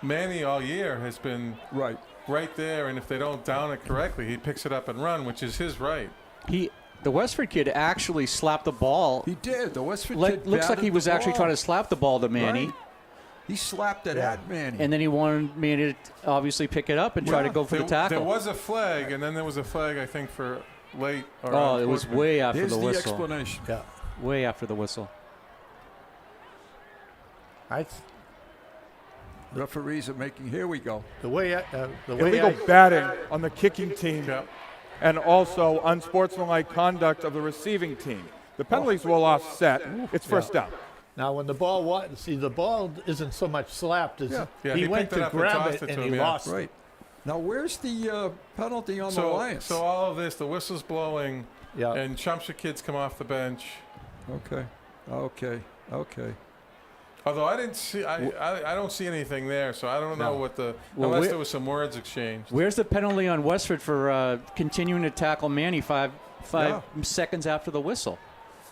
[SPEAKER 17] Manny all year has been right there, and if they don't down it correctly, he picks it up and run, which is his right.
[SPEAKER 18] The Westford kid actually slapped the ball.
[SPEAKER 15] He did. The Westford kid
[SPEAKER 18] looks like he was actually
[SPEAKER 15] ball.
[SPEAKER 18] trying to slap the ball to Manny.
[SPEAKER 15] Right. He slapped it at Manny.
[SPEAKER 18] And then he wanted Manny to obviously pick it up and try to go for the tackle.
[SPEAKER 17] There was a flag, and then there was a flag, I think, for late.
[SPEAKER 18] Oh, it was way after
[SPEAKER 15] Here's
[SPEAKER 18] the whistle.
[SPEAKER 15] the explanation.
[SPEAKER 4] Yeah.
[SPEAKER 18] Way after the whistle.
[SPEAKER 15] Referees are making. Here we go.
[SPEAKER 19] Illegal batting on the kicking team, and also unsportsmanlike conduct of the receiving team. The penalties will offset. It's first down.
[SPEAKER 4] Now, when the ball isn't so much slapped as he went
[SPEAKER 17] picked it
[SPEAKER 4] to
[SPEAKER 17] up and
[SPEAKER 4] grab
[SPEAKER 17] tossed
[SPEAKER 4] it
[SPEAKER 17] it
[SPEAKER 4] and
[SPEAKER 17] to
[SPEAKER 4] he
[SPEAKER 17] him,
[SPEAKER 4] lost
[SPEAKER 15] Right.
[SPEAKER 4] it.
[SPEAKER 15] Now, where's the penalty on the Lions?
[SPEAKER 17] So all of this, the whistle's blowing, and Chelmsford kids come off the bench.
[SPEAKER 15] Okay.
[SPEAKER 17] Although I didn't see, I don't see anything there, so I don't know what unless there was some words exchanged.
[SPEAKER 18] Where's the penalty on Westford for continuing to tackle Manny five seconds after the whistle?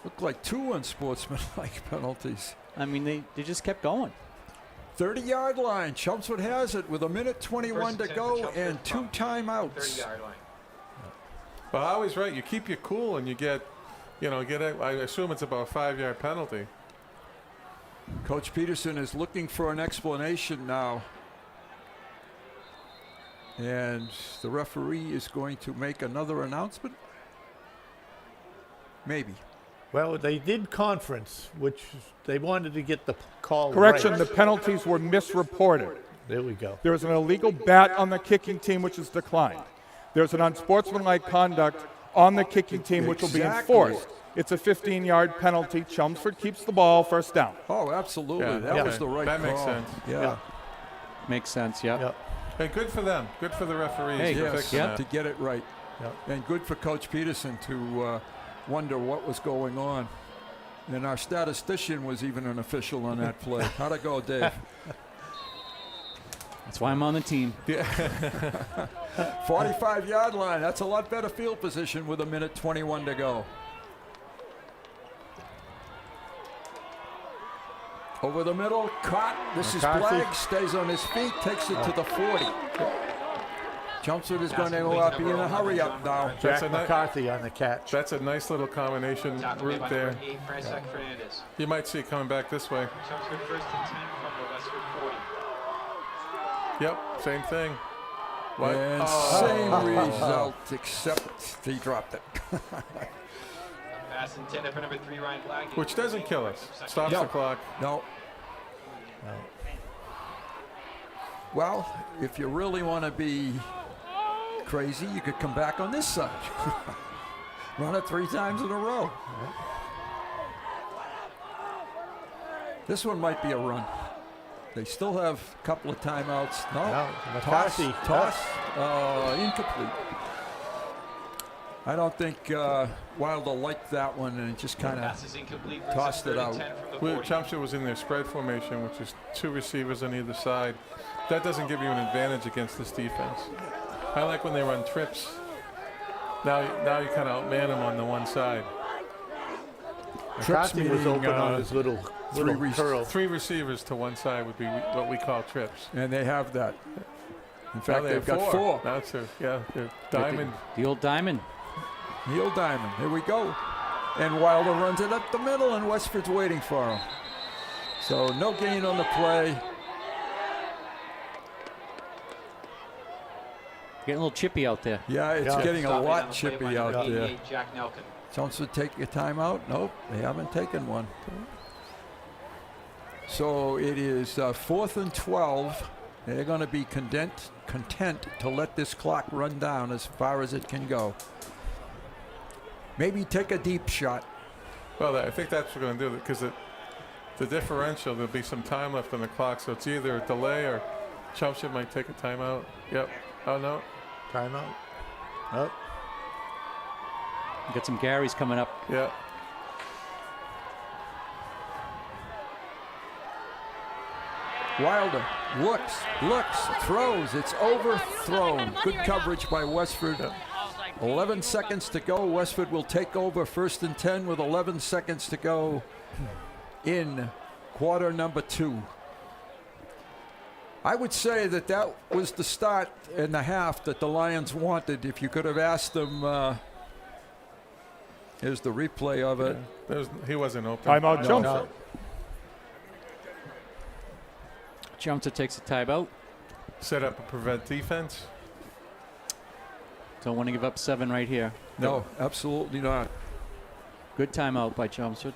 [SPEAKER 15] Looked like 2 unsportsmanlike penalties.
[SPEAKER 18] I mean, they just kept going.
[SPEAKER 15] 30-yard line. Chelmsford has it with 1:21 to go and 2 timeouts.
[SPEAKER 20] 30-yard line.
[SPEAKER 17] Well, Howie's right. You keep your cool and you get I assume it's about a 5-yard penalty.
[SPEAKER 15] Coach Peterson is looking for an explanation now. And the referee is going to make another announcement. Maybe.
[SPEAKER 4] Well, they did conference, which they wanted to get the call
[SPEAKER 19] Correction,
[SPEAKER 4] right.
[SPEAKER 19] the penalties were misreported.
[SPEAKER 4] There we go.
[SPEAKER 19] There was an illegal bat on the kicking team, which is declined. There's an unsportsmanlike conduct on the kicking team, which will be enforced. It's a 15-yard penalty. Chelmsford keeps the ball, first down.
[SPEAKER 15] Oh, absolutely. That was the right
[SPEAKER 17] That
[SPEAKER 15] call.
[SPEAKER 17] makes sense.
[SPEAKER 15] Yeah.
[SPEAKER 18] Makes sense, yeah.
[SPEAKER 17] And good for them. Good for the referees.
[SPEAKER 18] Hey,
[SPEAKER 17] for
[SPEAKER 15] Yes,
[SPEAKER 17] fixing that.
[SPEAKER 15] to get it right. And good for Coach Peterson to wonder what was going on. And our statistician was even an official on that play. How'd it go, Dave?
[SPEAKER 18] That's why I'm on the team.
[SPEAKER 15] 45-yard line. That's a lot better field position with 1:21 to go. Over the middle, caught. This is Blagg. Stays on his feet, takes it to the 40. Chelmsford is going to go up, be in a hurry up now.
[SPEAKER 4] Jack McCarthy on the catch.
[SPEAKER 17] That's a nice little combination route there. You might see it coming back this way.
[SPEAKER 20] Chelmsford first and 10 from the Westford 40.
[SPEAKER 17] Yep, same thing. What?
[SPEAKER 15] And same result, except he dropped it.
[SPEAKER 20] Pass intended for number 3, Ryan Blagg.
[SPEAKER 17] Which doesn't kill us. Stops the clock.
[SPEAKER 15] No. Well, if you really want to be crazy, you could come back on this side. Run it 3 times in a row. This one might be a run. They still have a couple of timeouts. No,
[SPEAKER 4] McCarthy.
[SPEAKER 15] Toss. Incomplete. I don't think Wilder liked that one and just kind of tossed it out.
[SPEAKER 17] Chelmsford was in their spread formation, which is 2 receivers on either side. That doesn't give you an advantage against this defense. I like when they run trips. Now you kind of outman them on the one side.
[SPEAKER 4] McCarthy was open on his little curl.
[SPEAKER 17] 3 receivers to one side would be what we call trips.
[SPEAKER 15] And they have that. In fact, they've got
[SPEAKER 17] 4.
[SPEAKER 15] 4.
[SPEAKER 17] Now it's diamond.
[SPEAKER 18] The old diamond.
[SPEAKER 15] Neil Diamond. Here we go. And Wilder runs it up the middle, and Westford's waiting for him. So no gain on the play.
[SPEAKER 18] Getting a little chippy out there.
[SPEAKER 15] Yeah, it's getting a lot
[SPEAKER 20] Stopping
[SPEAKER 15] chippy
[SPEAKER 20] on the play by
[SPEAKER 15] out
[SPEAKER 20] number
[SPEAKER 15] there.
[SPEAKER 20] 88, Jack Nelkin.
[SPEAKER 15] Chelmsford take a timeout? Nope, they haven't taken one. So it is 4th and 12. They're going to be content to let this clock run down as far as it can go. Maybe take a deep shot.
[SPEAKER 17] Well, I think that's what we're going to do because the differential, there'll be some time left on the clock, so it's either a delay or Chelmsford might take a timeout. Yep. Oh, no.
[SPEAKER 4] Timeout. Oh.
[SPEAKER 18] Got some Garys coming up.
[SPEAKER 17] Yeah.
[SPEAKER 15] Wilder looks, throws. It's overthrown. Good coverage by Westford. 11 seconds to go. Westford will take over 1st and 10 with 11 seconds to go in quarter number 2. I would say that was the start and the half that the Lions wanted. If you could have asked them, here's the replay of it.
[SPEAKER 17] He wasn't open.
[SPEAKER 19] Timeout, Chelmsford.
[SPEAKER 18] Chelmsford takes a timeout.
[SPEAKER 17] Set up a prevent defense.
[SPEAKER 18] Don't want to give up 7 right here.
[SPEAKER 15] No, absolutely not.
[SPEAKER 18] Good timeout by Chelmsford.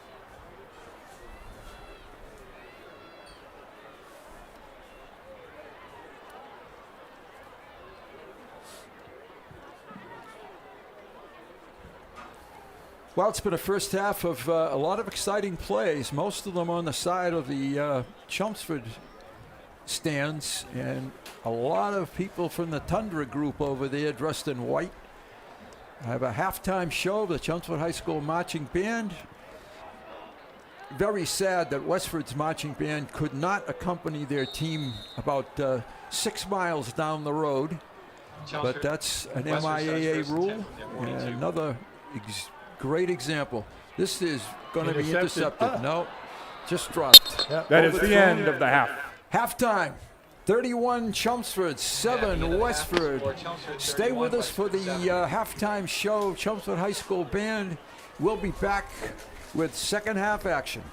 [SPEAKER 15] Well, it's been a first half of a lot of exciting plays, most of them on the side of the Chelmsford stands, and a lot of people from the Tundra group over there dressed in white. I have a halftime show of the Chelmsford High School Marching Band. Very sad that Westford's marching band could not accompany their team about 6 miles down the road, but that's an MIAA rule, and another great example. This is going to be intercepted. No, just dropped.
[SPEAKER 19] That is the end of the half.
[SPEAKER 15] Halftime. 31 Chelmsford, 7 Westford. Stay with us for the halftime show. Chelmsford High School Band. We'll be back with second half action.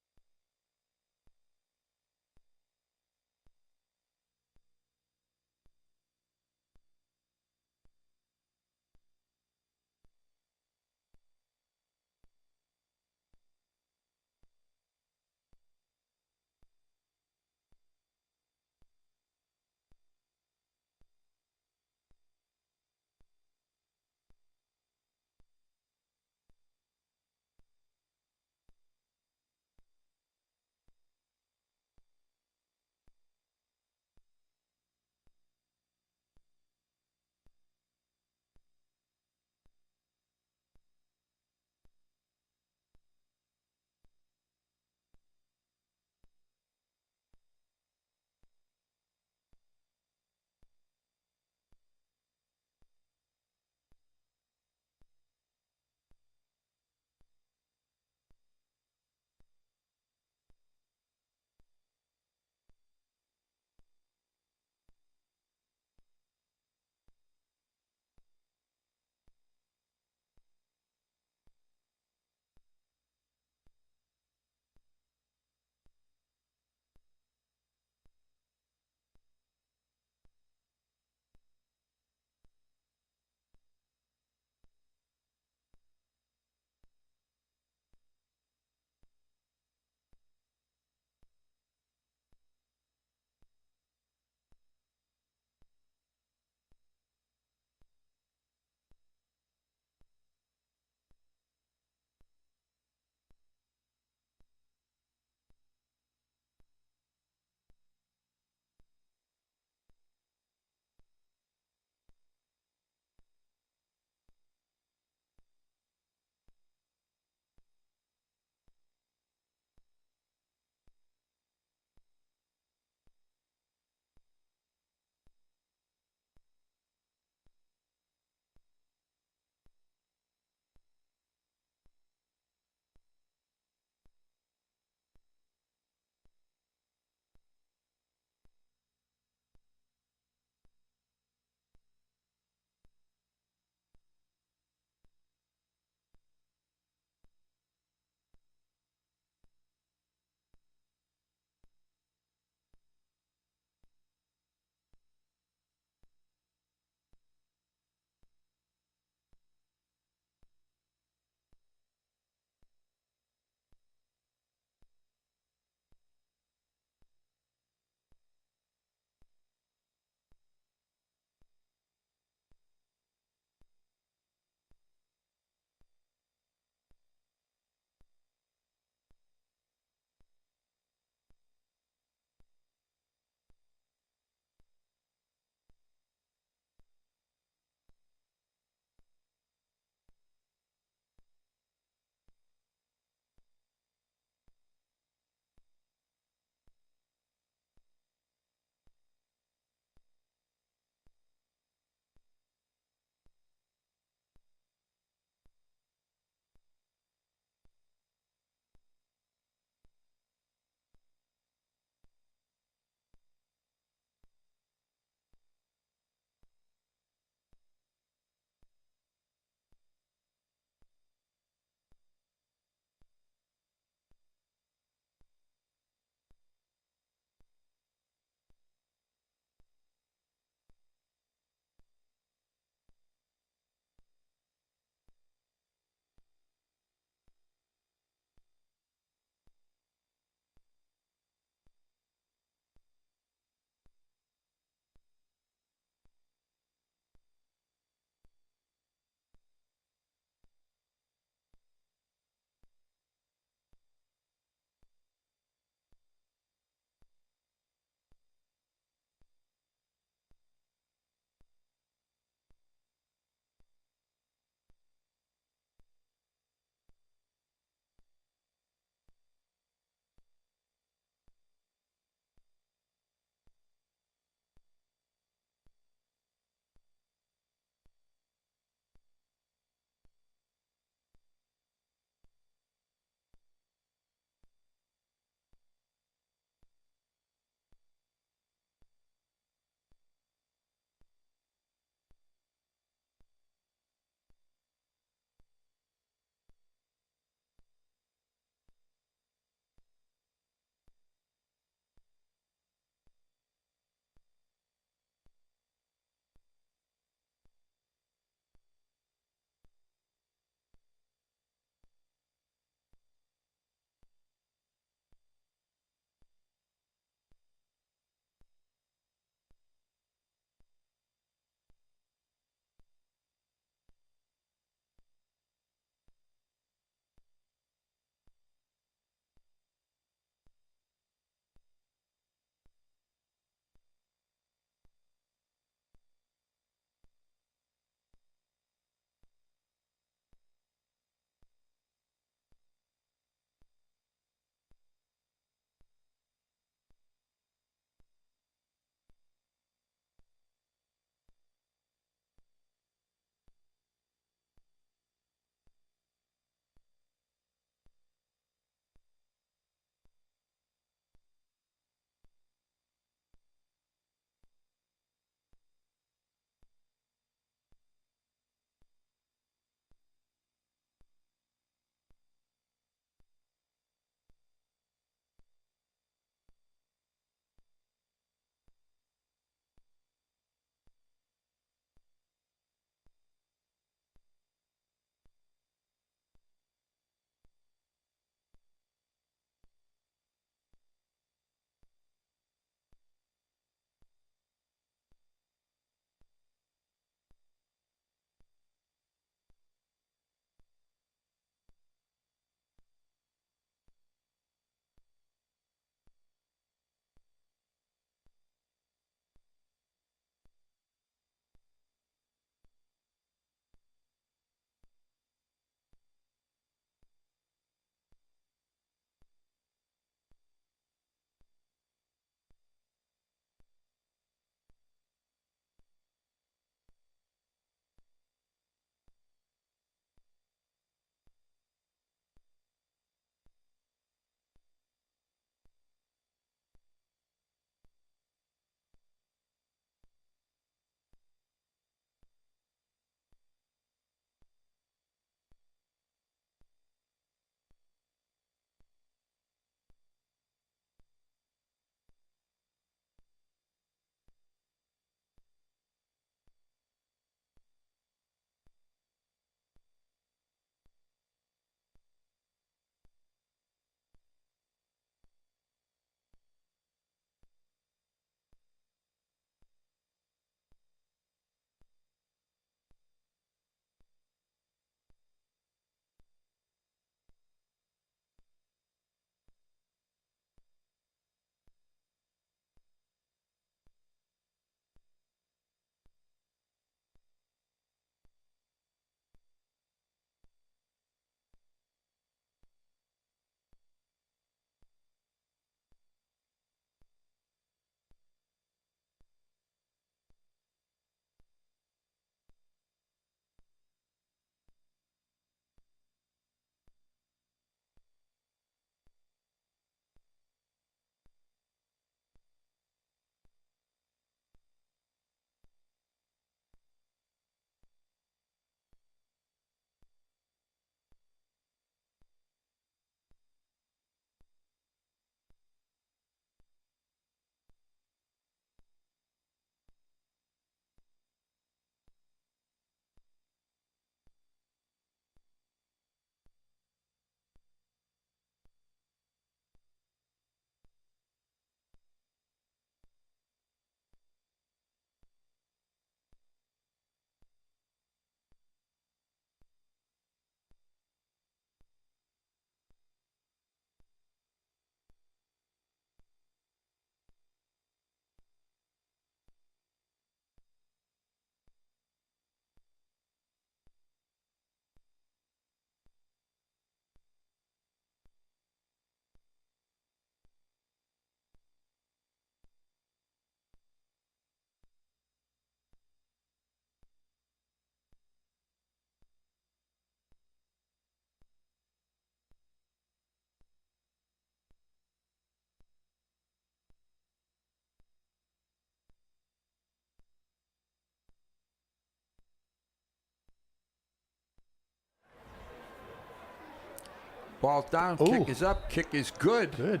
[SPEAKER 15] Ball down,
[SPEAKER 4] Ooh.
[SPEAKER 15] kick is up, kick is good.
[SPEAKER 4] Good.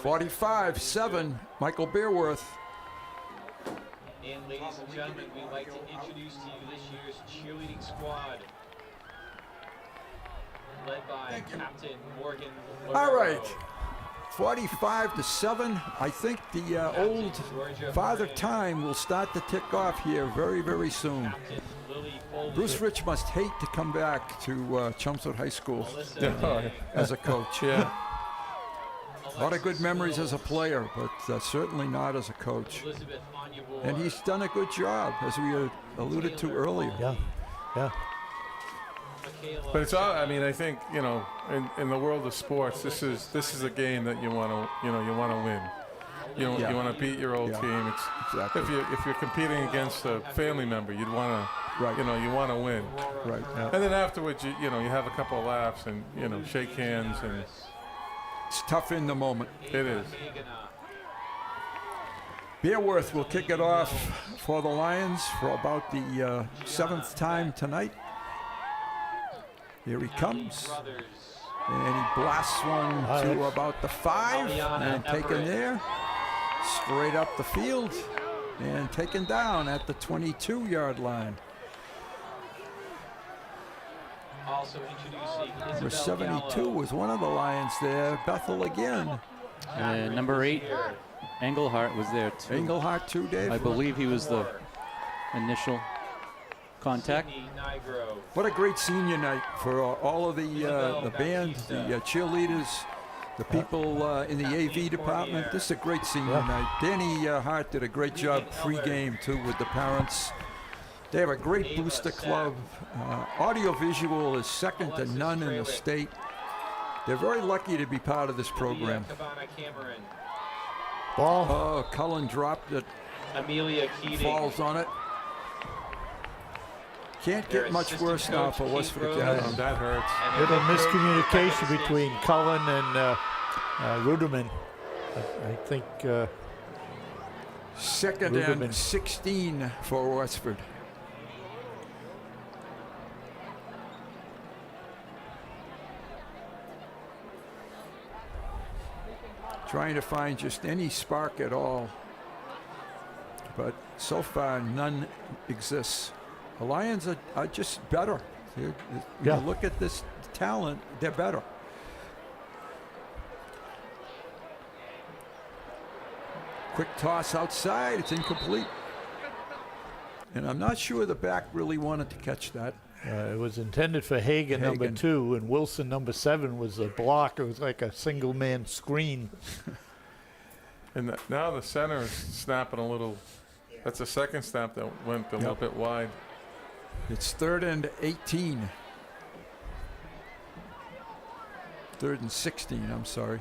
[SPEAKER 15] 45-7, Michael Beerworth.
[SPEAKER 20] And ladies and gentlemen, we'd like to introduce to you this year's cheerleading squad, led by Captain Morgan.
[SPEAKER 15] All right, 45-7. I think the old Father Time will start to tick off here very, very soon. Bruce Rich must hate to come back to Chelmsford High School as a coach.
[SPEAKER 17] Yeah.
[SPEAKER 15] A lot of good memories as a player, but certainly not as a coach. And he's done a good job, as we alluded to earlier.
[SPEAKER 4] Yeah, yeah.
[SPEAKER 17] But it's all. I mean, I think in the world of sports, this is a game that you want to win. You want to beat your old team. It's
[SPEAKER 15] exactly.
[SPEAKER 17] If you're competing against a family member, you'd want to you want to win.
[SPEAKER 15] Right. Yeah.
[SPEAKER 17] And then afterwards, you have a couple of laughs and shake hands, and
[SPEAKER 15] it's tough in the moment.
[SPEAKER 17] It is.
[SPEAKER 15] Beerworth will kick it off for the Lions for about the 7th time tonight. Here he comes. And he blasts one to about the 5 and taken there. Straight up the field and taken down at the 22-yard line.
[SPEAKER 20] Also introducing
[SPEAKER 15] Number 72 was one of the Lions there. Bethel again.
[SPEAKER 18] Number 8, Engelhart was there too.
[SPEAKER 15] Engelhart too, Dave?
[SPEAKER 18] I believe he was the initial contact.
[SPEAKER 15] What a great senior night for all of the band, the cheerleaders, the people in the AV department. This is a great senior night. Danny Hart did a great job pre-game too with the parents. They have a great booster club. Audiovisual is second to none in the state. They're very lucky to be part of this program.
[SPEAKER 4] Ball.
[SPEAKER 15] Oh, Cullen dropped it.
[SPEAKER 20] Amelia Keating
[SPEAKER 15] falls on it. Can't get much worse now for Westford Academy.
[SPEAKER 17] That hurts.
[SPEAKER 4] Little miscommunication between Cullen and Ruderman. I think.
[SPEAKER 15] Second
[SPEAKER 4] Ruderman.
[SPEAKER 15] and 16 for Westford. Trying to find just any spark at all. But so far, none exists. The Lions are just better. You look at this talent, they're better. Quick toss outside, it's incomplete. And I'm not sure the back really wanted to catch that.
[SPEAKER 4] It was intended for Hagan, number 2, and Wilson, number 7, was a block. It was like a single-man screen.
[SPEAKER 17] And now the center is snapping a little. That's the second snap that went a little bit wide.
[SPEAKER 15] It's 3rd and 18. 3rd and 16, I'm sorry.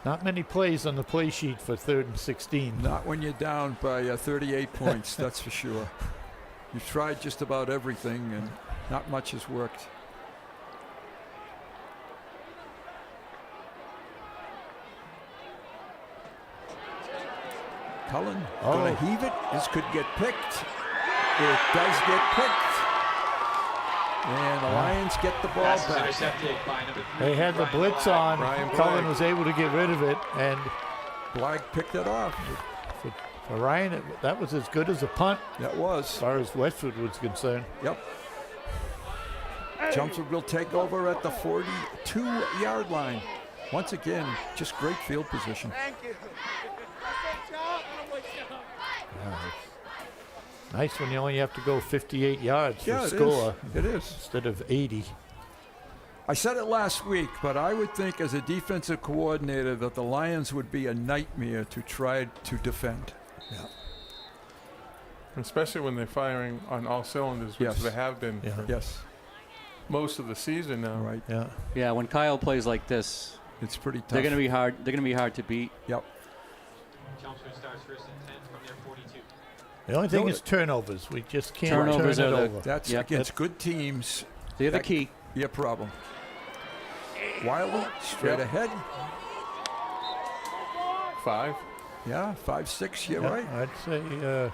[SPEAKER 4] Not many plays on the play sheet for 3rd and 16.
[SPEAKER 15] Not when you're down by 38 points, that's for sure. You've tried just about everything, and not much has worked. Cullen gonna heave it. This could get picked. It does get picked. And the Lions get the ball back.
[SPEAKER 4] They had the blitz on. Cullen was able to get rid of it, and
[SPEAKER 15] Blag picked it off.
[SPEAKER 4] For Ryan, that was as good as a punt.
[SPEAKER 15] That was.
[SPEAKER 4] As far as Westford was concerned.
[SPEAKER 15] Yep. Chelmsford will take over at the 42-yard line. Once again, just great field position.
[SPEAKER 7] Thank you.
[SPEAKER 4] Nice when you only have to go 58 yards
[SPEAKER 15] Yeah,
[SPEAKER 4] to
[SPEAKER 15] it
[SPEAKER 4] score.
[SPEAKER 15] It is.
[SPEAKER 4] Instead of 80.
[SPEAKER 15] I said it last week, but I would think as a defensive coordinator that the Lions would be a nightmare to try to defend.
[SPEAKER 4] Yeah.
[SPEAKER 17] Especially when they're firing on all cylinders, which they have been for most of the season now.
[SPEAKER 15] Right.
[SPEAKER 4] Yeah.
[SPEAKER 18] Yeah, when Kyle plays like this,
[SPEAKER 15] it's pretty tough.
[SPEAKER 18] They're going to be hard. They're going to be hard to beat.
[SPEAKER 15] Yep.
[SPEAKER 20] Chelmsford starts 1st and 10 from their 42.
[SPEAKER 4] The only thing is turnovers. We just can't
[SPEAKER 18] Turnovers
[SPEAKER 4] turn it
[SPEAKER 18] are
[SPEAKER 4] over.
[SPEAKER 15] That's against good teams.
[SPEAKER 18] They're the key.
[SPEAKER 15] Be a problem. Wiley straight ahead.
[SPEAKER 17] 5.
[SPEAKER 15] Yeah, 5-6. You're
[SPEAKER 4] Yeah,
[SPEAKER 15] right.
[SPEAKER 4] I'd say.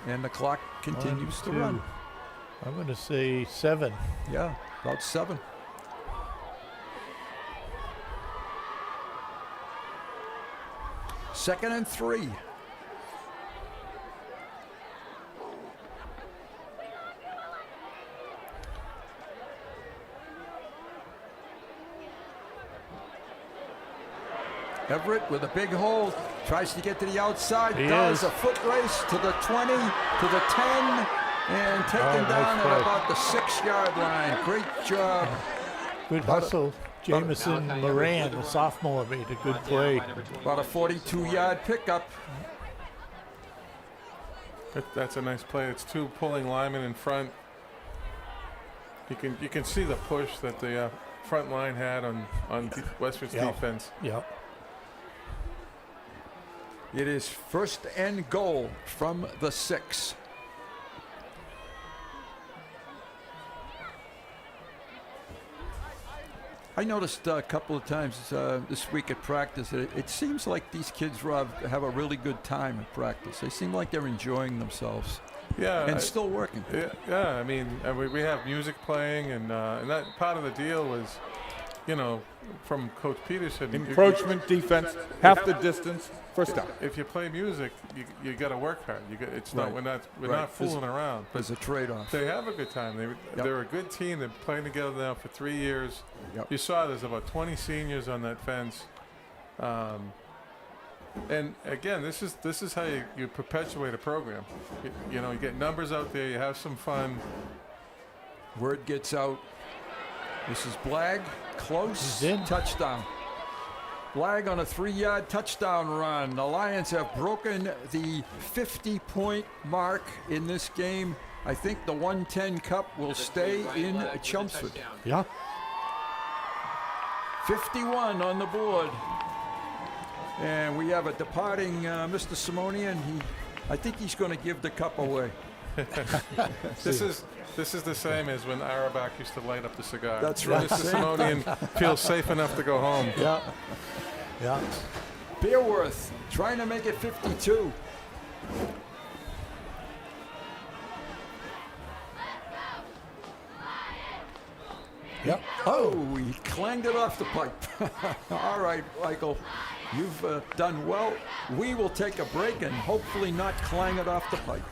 [SPEAKER 15] And the clock continues to run.
[SPEAKER 4] I'm going to say 7.
[SPEAKER 15] Yeah, about 7. Second and 3. Everett with a big hole, tries to get to the outside, does a foot race to the 20, to the 10, and taken down at about the 6-yard line. Great job.
[SPEAKER 4] Good hustle. Jameson Moran, the sophomore, made a good play.
[SPEAKER 15] About a 42-yard pickup.
[SPEAKER 17] That's a nice play. It's 2 pulling linemen in front. You can see the push that the front line had on Westford's defense.
[SPEAKER 4] Yeah.
[SPEAKER 15] It is first and goal from the 6. I noticed a couple of times this week at practice, it seems like these kids, Rob, have a really good time at practice. They seem like they're enjoying themselves.
[SPEAKER 17] Yeah.
[SPEAKER 15] And still working.
[SPEAKER 17] Yeah, I mean, we have music playing, and that part of the deal was, from Coach Peterson.
[SPEAKER 19] Encroachment, defense, half the distance, first down.
[SPEAKER 17] If you play music, you got to work hard. We're not fooling around.
[SPEAKER 15] There's a trade-off.
[SPEAKER 17] They have a good time. They're a good team. They're playing together now for 3 years.
[SPEAKER 15] Yep.
[SPEAKER 17] You saw there's about 20 seniors on that fence. And again, this is how you perpetuate a program. You get numbers out there. You have some fun.
[SPEAKER 15] Word gets out. This is Blagg, close, touchdown. Blagg on a 3-yard touchdown run. The Lions have broken the 50-point mark in this game. I think the 110 Cup will stay in Chelmsford.
[SPEAKER 4] Yeah.
[SPEAKER 15] 51 on the board. And we have a departing Mr. Simonian. I think he's going to give the cup away.
[SPEAKER 17] This is the same as when Arabak used to light up the cigar.
[SPEAKER 15] That's right.
[SPEAKER 17] Mr. Simonian feels safe enough to go home.
[SPEAKER 15] Yeah. Yeah. Beerworth trying to make it 52.
[SPEAKER 4] Yep.
[SPEAKER 15] Oh, he clanged it off the pipe. All right, Michael, you've done well. We will take a break and hopefully not clang it off the pipe.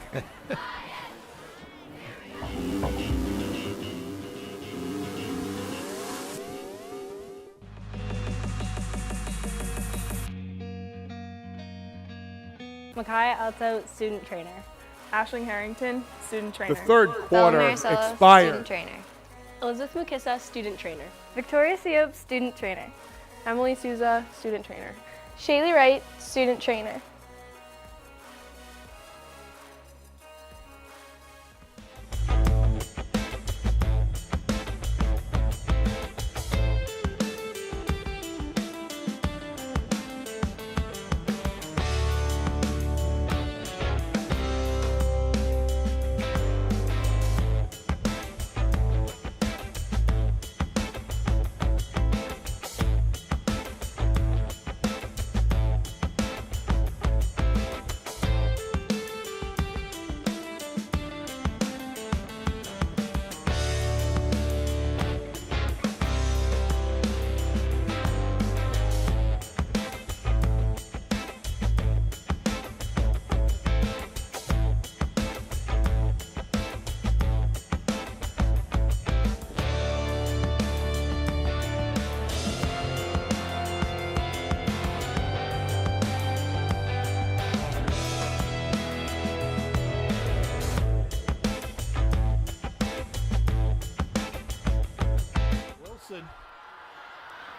[SPEAKER 10] Makai Alto, student trainer.
[SPEAKER 21] Ashling Harrington, student trainer.
[SPEAKER 19] The third quarter expired.
[SPEAKER 8] Student trainer.
[SPEAKER 10] Elizabeth Mukissa, student trainer.
[SPEAKER 21] Victoria Seop, student trainer.
[SPEAKER 10] Emily Souza, student trainer.
[SPEAKER 21] Shaylee Wright, student trainer.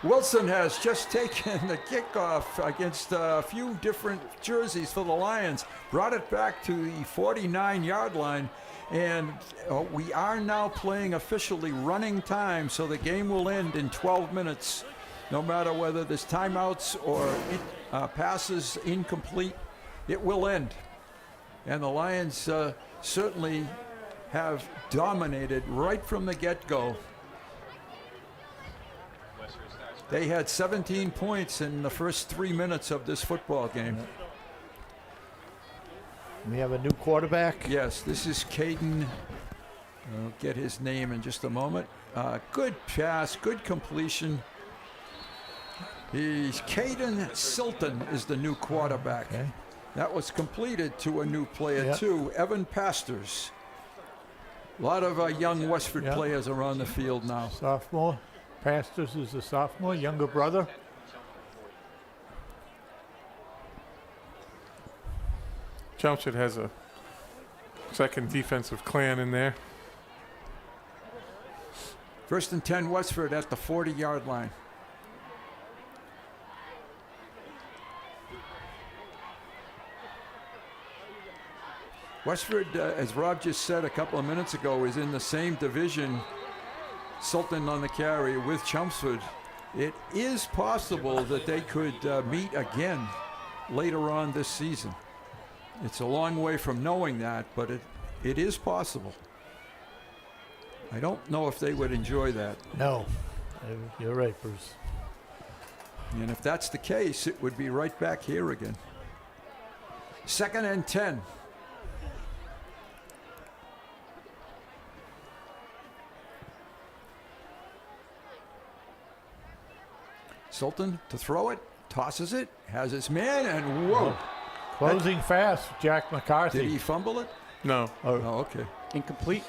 [SPEAKER 15] Wilson has just taken the kickoff against a few different jerseys for the Lions, brought it back to the 49-yard line, and we are now playing officially running time, so the game will end in 12 minutes, no matter whether there's timeouts or passes incomplete, it will end. And the Lions certainly have dominated right from the get-go. They had 17 points in the first 3 minutes of this football game.
[SPEAKER 4] We have a new quarterback.
[SPEAKER 15] Yes, this is Caden I'll get his name in just a moment. Good pass, good completion. He's Caden Silton is the new quarterback.
[SPEAKER 4] Okay.
[SPEAKER 15] That was completed to a new player
[SPEAKER 4] Yep.
[SPEAKER 15] too, Evan Pastors. A lot of young Westford
[SPEAKER 4] Yep.
[SPEAKER 15] players are on the field now.
[SPEAKER 4] Sophomore. Pastors is a sophomore, younger brother.
[SPEAKER 17] Chelmsford has a second defensive clan in there.
[SPEAKER 15] 1st and 10 Westford at the 40-yard line. Westford, as Rob just said a couple of minutes ago, is in the same division, Sultan on the carry, with Chelmsford. It is possible that they could meet again later on this season. It's a long way from knowing that, but it is possible. I don't know if they would enjoy that.
[SPEAKER 4] No, you're right, Bruce.
[SPEAKER 15] And if that's the case, it would be right back here again. 2nd and 10. Sultan to throw it, tosses it, has his man, and whoa.
[SPEAKER 4] Closing fast, Jack McCarthy.
[SPEAKER 15] Did he fumble it?
[SPEAKER 17] No.
[SPEAKER 15] Oh, okay.
[SPEAKER 18] Incomplete.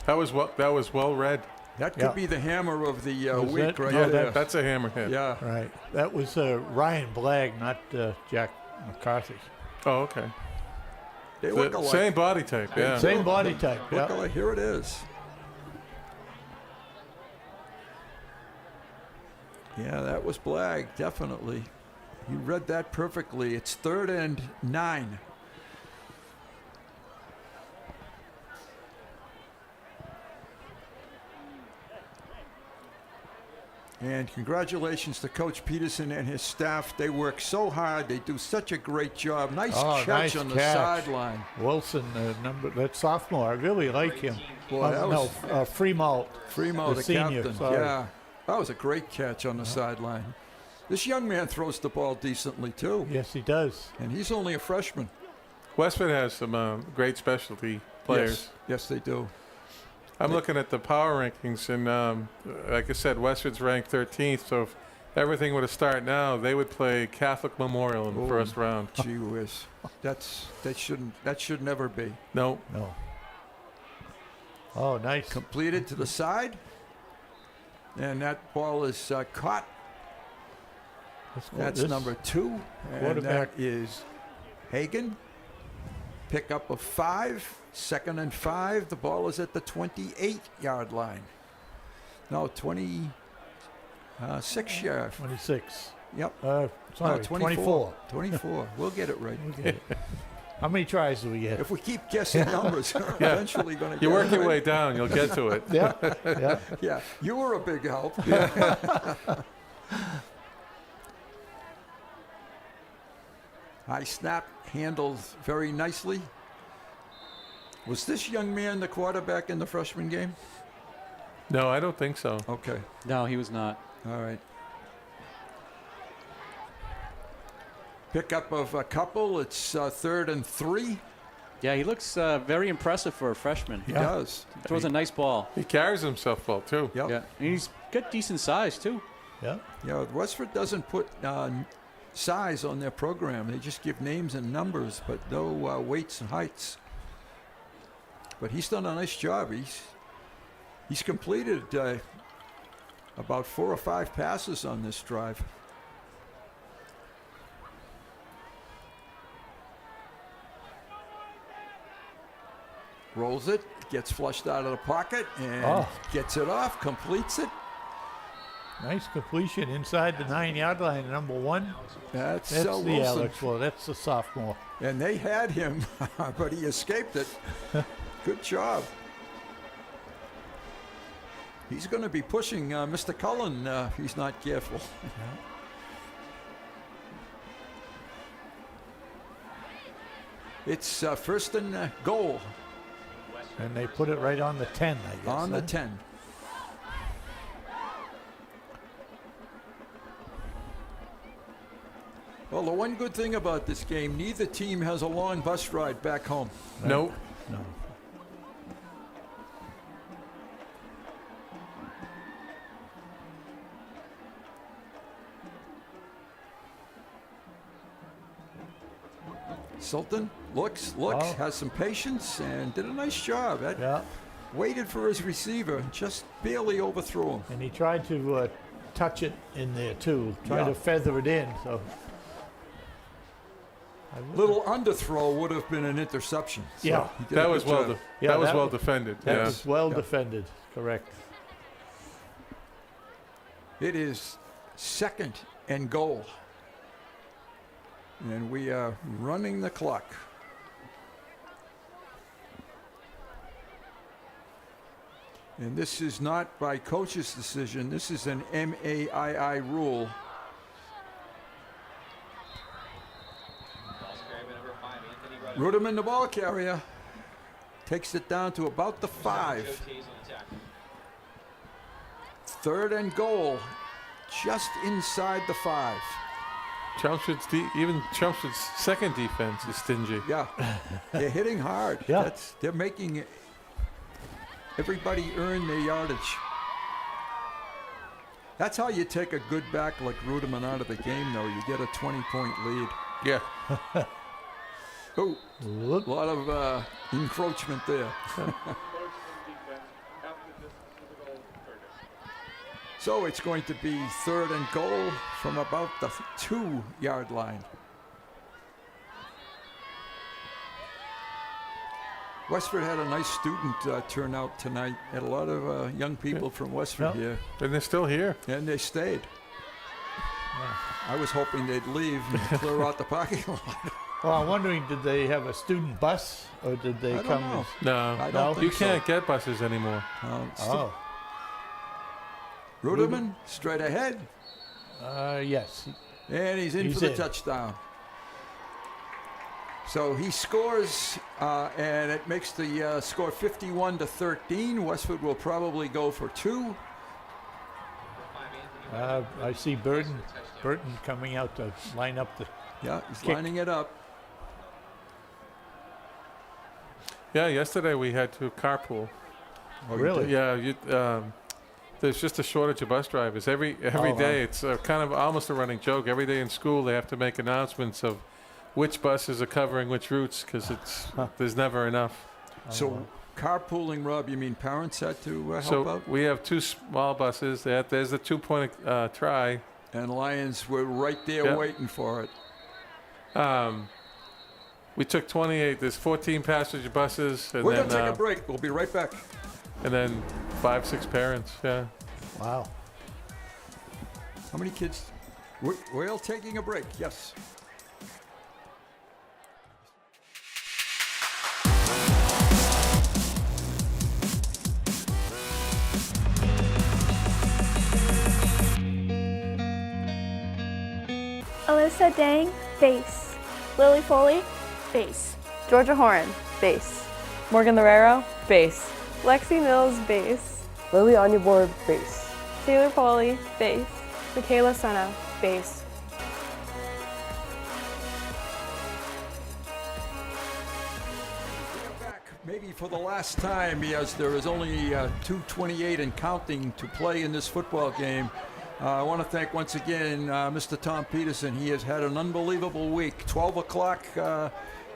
[SPEAKER 17] That was well read.
[SPEAKER 15] That could be the hammer of the week
[SPEAKER 4] that?
[SPEAKER 15] right
[SPEAKER 4] No,
[SPEAKER 15] there.
[SPEAKER 17] That's a hammer hit.
[SPEAKER 15] Yeah.
[SPEAKER 4] Right. That was Ryan Blagg, not Jack McCarthy.
[SPEAKER 17] Oh, okay.
[SPEAKER 15] They look alike.
[SPEAKER 17] Same body type, yeah.
[SPEAKER 4] Same body type,
[SPEAKER 15] Look
[SPEAKER 4] yeah.
[SPEAKER 15] alike. Here it is. Yeah, that was Blagg, definitely. You read that perfectly. It's 3rd and 9. And congratulations to Coach Peterson and his staff. They work so hard. They do such a great job. Nice catch on the sideline.
[SPEAKER 4] Wilson, that sophomore, I really like him.
[SPEAKER 15] Boy, that was
[SPEAKER 4] Fremont.
[SPEAKER 15] Fremont, the
[SPEAKER 4] senior,
[SPEAKER 15] captain.
[SPEAKER 4] sorry.
[SPEAKER 15] Yeah, that was a great catch on the sideline. This young man throws the ball decently, too.
[SPEAKER 4] Yes, he does.
[SPEAKER 15] And he's only a freshman.
[SPEAKER 17] Westford has some great specialty players.
[SPEAKER 15] Yes, they do.
[SPEAKER 17] I'm looking at the power rankings, and like I said, Westford's ranked 13th, so if everything were to start now, they would play Catholic Memorial in the first round.
[SPEAKER 15] Gee whiz. That should never be.
[SPEAKER 17] No.
[SPEAKER 4] No. Oh, nice.
[SPEAKER 15] Completed to the side. And that ball is caught. That's number 2. And that is Hagan. Pickup of 5. 2nd and 5. The ball is at the 28-yard line. No, 26 yard.
[SPEAKER 4] 26.
[SPEAKER 15] Yep.
[SPEAKER 4] Sorry, 24.
[SPEAKER 15] 24. We'll get it right.
[SPEAKER 4] We'll get it. How many tries do we get?
[SPEAKER 15] If we keep guessing numbers, we're eventually going to get it.
[SPEAKER 17] You work your
[SPEAKER 15] right.
[SPEAKER 17] way down, you'll get to it.
[SPEAKER 4] Yeah.
[SPEAKER 15] Yeah, you were a big help. High snap, handled very nicely. Was this young man the quarterback in the freshman game?
[SPEAKER 17] No, I don't think so.
[SPEAKER 15] Okay.
[SPEAKER 18] No, he was not.
[SPEAKER 15] All right. Pickup of a couple. It's 3rd and 3.
[SPEAKER 18] Yeah, he looks very impressive for a freshman.
[SPEAKER 15] He does.
[SPEAKER 18] He throws a nice ball.
[SPEAKER 17] He carries himself well, too.
[SPEAKER 15] Yep.
[SPEAKER 18] Yeah, and he's got decent size, too.
[SPEAKER 4] Yeah.
[SPEAKER 15] Yeah, Westford doesn't put size on their program. They just give names and numbers, but no weights and heights. But he's done a nice job. He's completed about 4 or 5 passes on this drive. Rolls it, gets flushed out of the pocket, and gets it off, completes it.
[SPEAKER 4] Nice completion inside the 9-yard line, number 1.
[SPEAKER 15] That's
[SPEAKER 4] the
[SPEAKER 15] Wilson.
[SPEAKER 4] Alex Well, that's the sophomore.
[SPEAKER 15] And they had him, but he escaped it. Good job. He's going to be pushing Mr. Cullen if he's not careful. It's 1st and goal.
[SPEAKER 4] And they put it right on the 10, I guess.
[SPEAKER 15] On the 10. Well, the one good thing about this game, neither team has a long bus ride back home.
[SPEAKER 17] Nope.
[SPEAKER 4] No.
[SPEAKER 15] Sultan looks, has some patience, and did a nice job. Waited for his receiver, just barely overthrew him.
[SPEAKER 4] And he tried to touch it in there too, try to feather it in. So
[SPEAKER 15] little underthrow would have been an interception. So
[SPEAKER 17] that was well. That was well defended.
[SPEAKER 4] That was well defended. Correct.
[SPEAKER 15] It is 2nd and goal, and we are running the clock. And this is not by coach's decision. This is an MAII rule. Ruderman, the ball carrier, takes it down to about the 5. 3rd and goal, just inside the 5.
[SPEAKER 17] Even Chelmsford's second defense is stingy.
[SPEAKER 15] Yeah, they're hitting hard. They're making everybody earn their yardage. That's how you take a good back like Ruderman out of the game, though. You get a 20-point lead.
[SPEAKER 17] Yeah.
[SPEAKER 15] Oh, a lot of encroachment there. So it's going to be 3rd and goal from about the 2-yard line. Westford had a nice student turnout tonight. Had a lot of young people from Westford here.
[SPEAKER 17] And they're still here.
[SPEAKER 15] And they stayed. I was hoping they'd leave and clear out the parking lot.
[SPEAKER 4] Well, I'm wondering, did they have a student bus, or did they
[SPEAKER 15] I don't
[SPEAKER 4] come?
[SPEAKER 15] know.
[SPEAKER 17] No,
[SPEAKER 15] I don't think
[SPEAKER 17] you can't get buses anymore.
[SPEAKER 15] Ruderman, straight ahead.
[SPEAKER 4] Yes.
[SPEAKER 15] And he's in for the touchdown. So he scores, and it makes the score 51-13. Westford will probably go for 2.
[SPEAKER 4] I see Burton coming out to line up the
[SPEAKER 15] he's
[SPEAKER 4] kick.
[SPEAKER 15] lining it up.
[SPEAKER 17] Yeah, yesterday we had to carpool.
[SPEAKER 4] Oh, really?
[SPEAKER 17] Yeah, there's just a shortage of bus drivers. Every day, it's kind of almost a running joke. Every day in school, they have to make announcements of which buses are covering which routes because there's never enough.
[SPEAKER 15] So carpooling, Rob, you mean parents had to help out?
[SPEAKER 17] We have 2 small buses. There's the 2-point try.
[SPEAKER 15] And Lions were right there waiting for it.
[SPEAKER 17] We took 28. There's 14 passenger buses. And
[SPEAKER 15] We're going to take a break. We'll be right back.
[SPEAKER 17] And then 5-6 parents,
[SPEAKER 4] Wow.
[SPEAKER 15] How many kids? We're all taking a break, yes.
[SPEAKER 9] Alyssa Dang, bass. Lily Foley, bass.
[SPEAKER 10] Georgia Horan, bass. Morgan Lorero, bass. Lexi Mills, bass.
[SPEAKER 11] Lily Anyabor, bass.
[SPEAKER 10] Taylor Foley, bass. Michaela Senna, bass.
[SPEAKER 15] Maybe for the last time, as there is only 2:28 and counting to play in this football game. I want to thank once again Mr. Tom Peterson. He has had an unbelievable week. 12 o'clock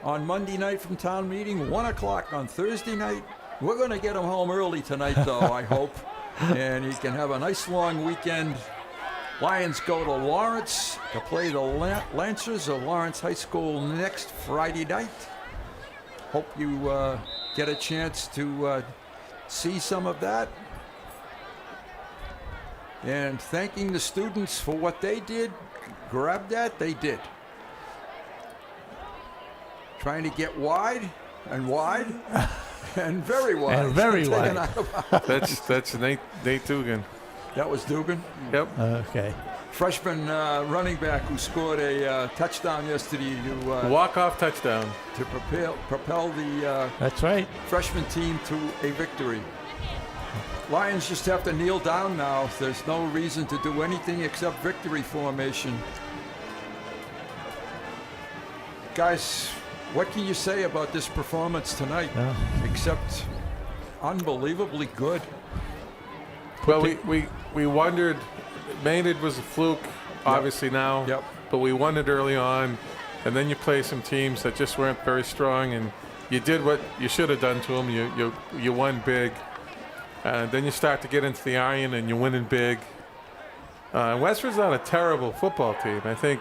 [SPEAKER 15] on Monday night from town meeting, 1 o'clock on Thursday night. We're going to get him home early tonight, though, I hope. And he can have a nice long weekend. Lions go to Lawrence to play the Lancers of Lawrence High School next Friday night. Hope you get a chance to see some of that. And thanking the students for what they did. Grab that, they did. Trying to get wide and wide and very wide.
[SPEAKER 4] And very wide.
[SPEAKER 17] That's Nate Dugan.
[SPEAKER 15] That was Dugan?
[SPEAKER 17] Yep.
[SPEAKER 4] Okay.
[SPEAKER 15] Freshman running back who scored a touchdown yesterday to
[SPEAKER 17] walk-off touchdown
[SPEAKER 15] to propel the
[SPEAKER 4] that's right
[SPEAKER 15] freshman team to a victory. Lions just have to kneel down now. There's no reason to do anything except victory formation. Guys, what can you say about this performance tonight? Except unbelievably good.
[SPEAKER 17] Well, we wondered. Maynard was a fluke, obviously now.
[SPEAKER 15] Yep.
[SPEAKER 17] But we wondered early on and then you play some teams that just weren't very strong, and you did what you should have done to them. You won big. Then you start to get into the iron, and you're winning big. Westford's not a terrible football team. I think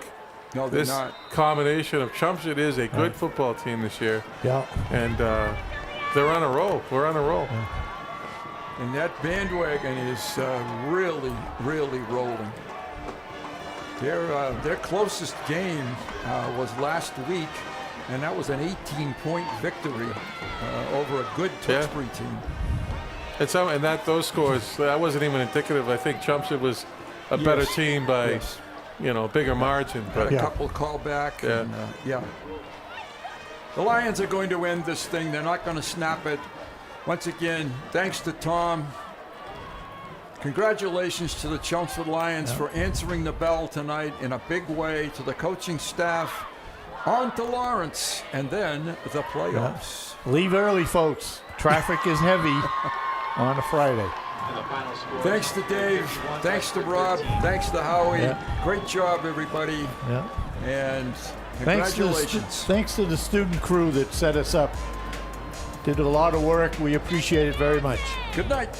[SPEAKER 17] this combination of Chelmsford is a good football team this year.
[SPEAKER 4] Yeah.
[SPEAKER 17] And they're on a roll. We're on a roll.
[SPEAKER 15] And that bandwagon is really, really rolling. Their closest game was last week, and that was an 18-point victory over a good Tewksbury team.
[SPEAKER 17] And those scores, that wasn't even indicative. I think Chelmsford was a better team by, bigger margin.
[SPEAKER 15] But a couple callback.
[SPEAKER 17] Yeah.
[SPEAKER 15] The Lions are going to end this thing. They're not going to snap it. Once again, thanks to Tom. Congratulations to the Chelmsford Lions for answering the bell tonight in a big way, to the coaching staff, on to Lawrence, and then the playoffs.
[SPEAKER 4] Leave early, folks. Traffic is heavy on a Friday.
[SPEAKER 15] Thanks to Dave. Thanks to Rob. Thanks to Howie. Great job, everybody.
[SPEAKER 4] Yeah.
[SPEAKER 15] And congratulations.
[SPEAKER 4] Thanks to the student crew that set us up. Did a lot of work. We appreciate it very much.
[SPEAKER 15] Good night.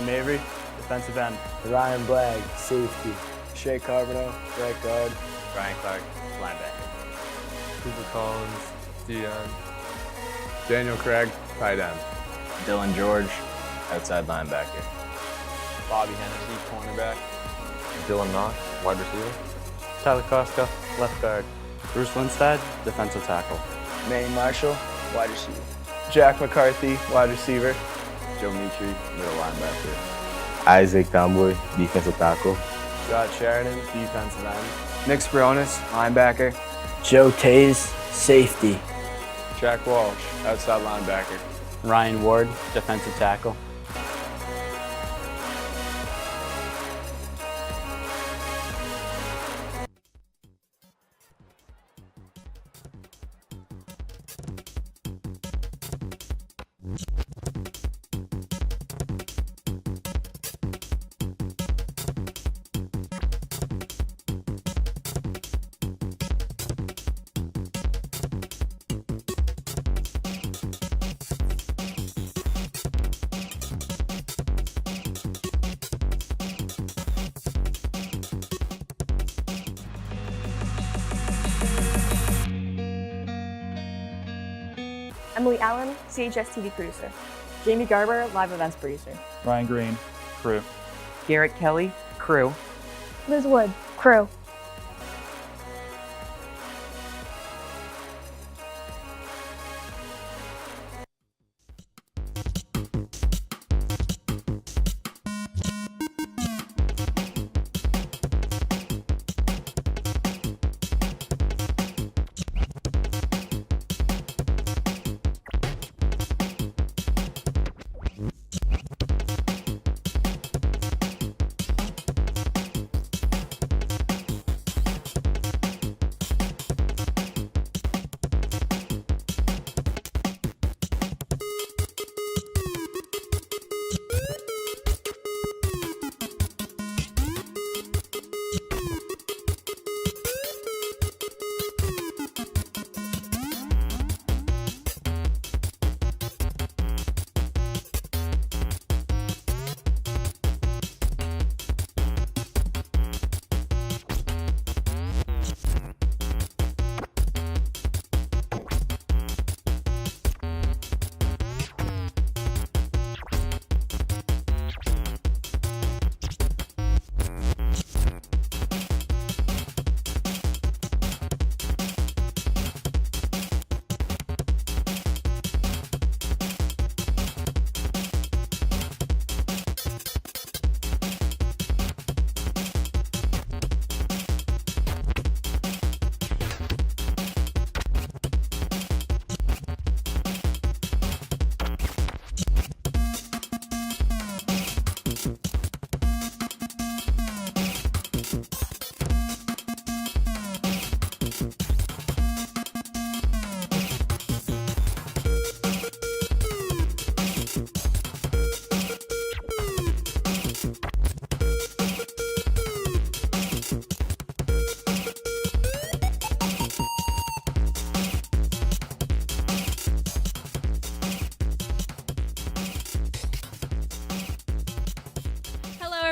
[SPEAKER 1] Mavry, defensive end.
[SPEAKER 2] Ryan Blagg, safety. Shea Carbonell, right guard.
[SPEAKER 1] Brian Clark, linebacker.
[SPEAKER 6] Cooper Collins, D-end. Daniel Craig, tight end.
[SPEAKER 5] Dylan George, outside linebacker.
[SPEAKER 6] Bobby Hennessy, cornerback.
[SPEAKER 5] Dylan Knox, wide receiver.
[SPEAKER 1] Tyler Koska, left guard. Bruce Lindstad, defensive tackle.
[SPEAKER 2] Manny Marshall, wide receiver.
[SPEAKER 3] Jack McCarthy, wide receiver.
[SPEAKER 5] Joe Mitri, middle linebacker. Isaac Tomboy, defensive tackle.
[SPEAKER 3] Scott Sheridan, defensive end. Nick Spronis, linebacker.
[SPEAKER 2] Joe Tays, safety.
[SPEAKER 6] Jack Walsh, outside linebacker.
[SPEAKER 1] Ryan Ward, defensive tackle.
[SPEAKER 9] Emily Allen, CHS TV producer.
[SPEAKER 21] Jamie Garber, live events producer.
[SPEAKER 22] Ryan Green, crew.
[SPEAKER 3] Garrett Kelly, crew.
[SPEAKER 9] Liz Wood, crew.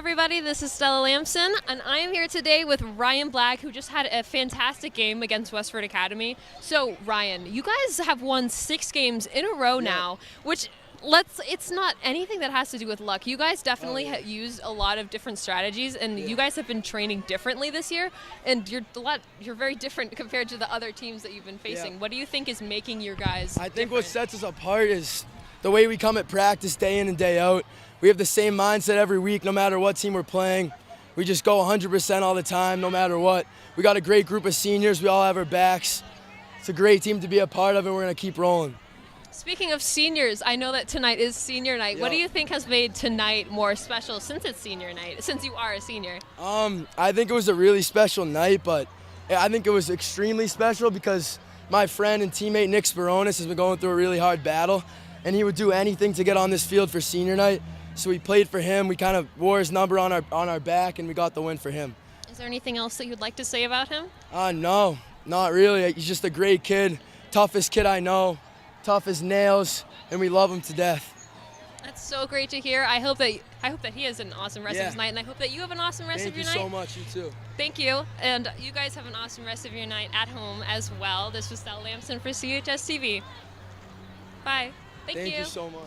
[SPEAKER 12] everybody, this is Stella Lamson, and I am here today with Ryan Black, who just had a fantastic game against Westford Academy. So, Ryan, you guys have won 6 games in a row now, which it's not anything that has to do with luck. You guys definitely have used a lot of different strategies, and you guys have been training differently this year, and you're very different compared to the other teams that you've been facing. What do you think is making your guys
[SPEAKER 2] I think what sets us apart is the way we come at practice day in and day out. We have the same mindset every week, no matter what team we're playing. We just go 100% all the time, no matter what. We got a great group of seniors. We all have our backs. It's a great team to be a part of, and we're going to keep rolling.
[SPEAKER 12] Speaking of seniors, I know that tonight is senior night. What do you think has made tonight more special since it's senior night, since you are a senior?
[SPEAKER 2] I think it was a really special night, but I think it was extremely special because my friend and teammate Nick Spironis has been going through a really hard battle, and he would do anything to get on this field for senior night. So we played for him. We kind of wore his number on our back, and we got the win for him.
[SPEAKER 12] Is there anything else that you'd like to say about him?
[SPEAKER 2] No, not really. He's just a great kid, toughest kid I know, tough as nails, and we love him to death.
[SPEAKER 12] That's so great to hear. I hope that he has an awesome rest of his night, and I hope that you have an awesome rest of your night.
[SPEAKER 2] Thank you so much. You too.
[SPEAKER 12] Thank you, and you guys have an awesome rest of your night at home as well. This was Stella Lamson for CHS TV. Bye. Thank you.
[SPEAKER 2] Thank you so much.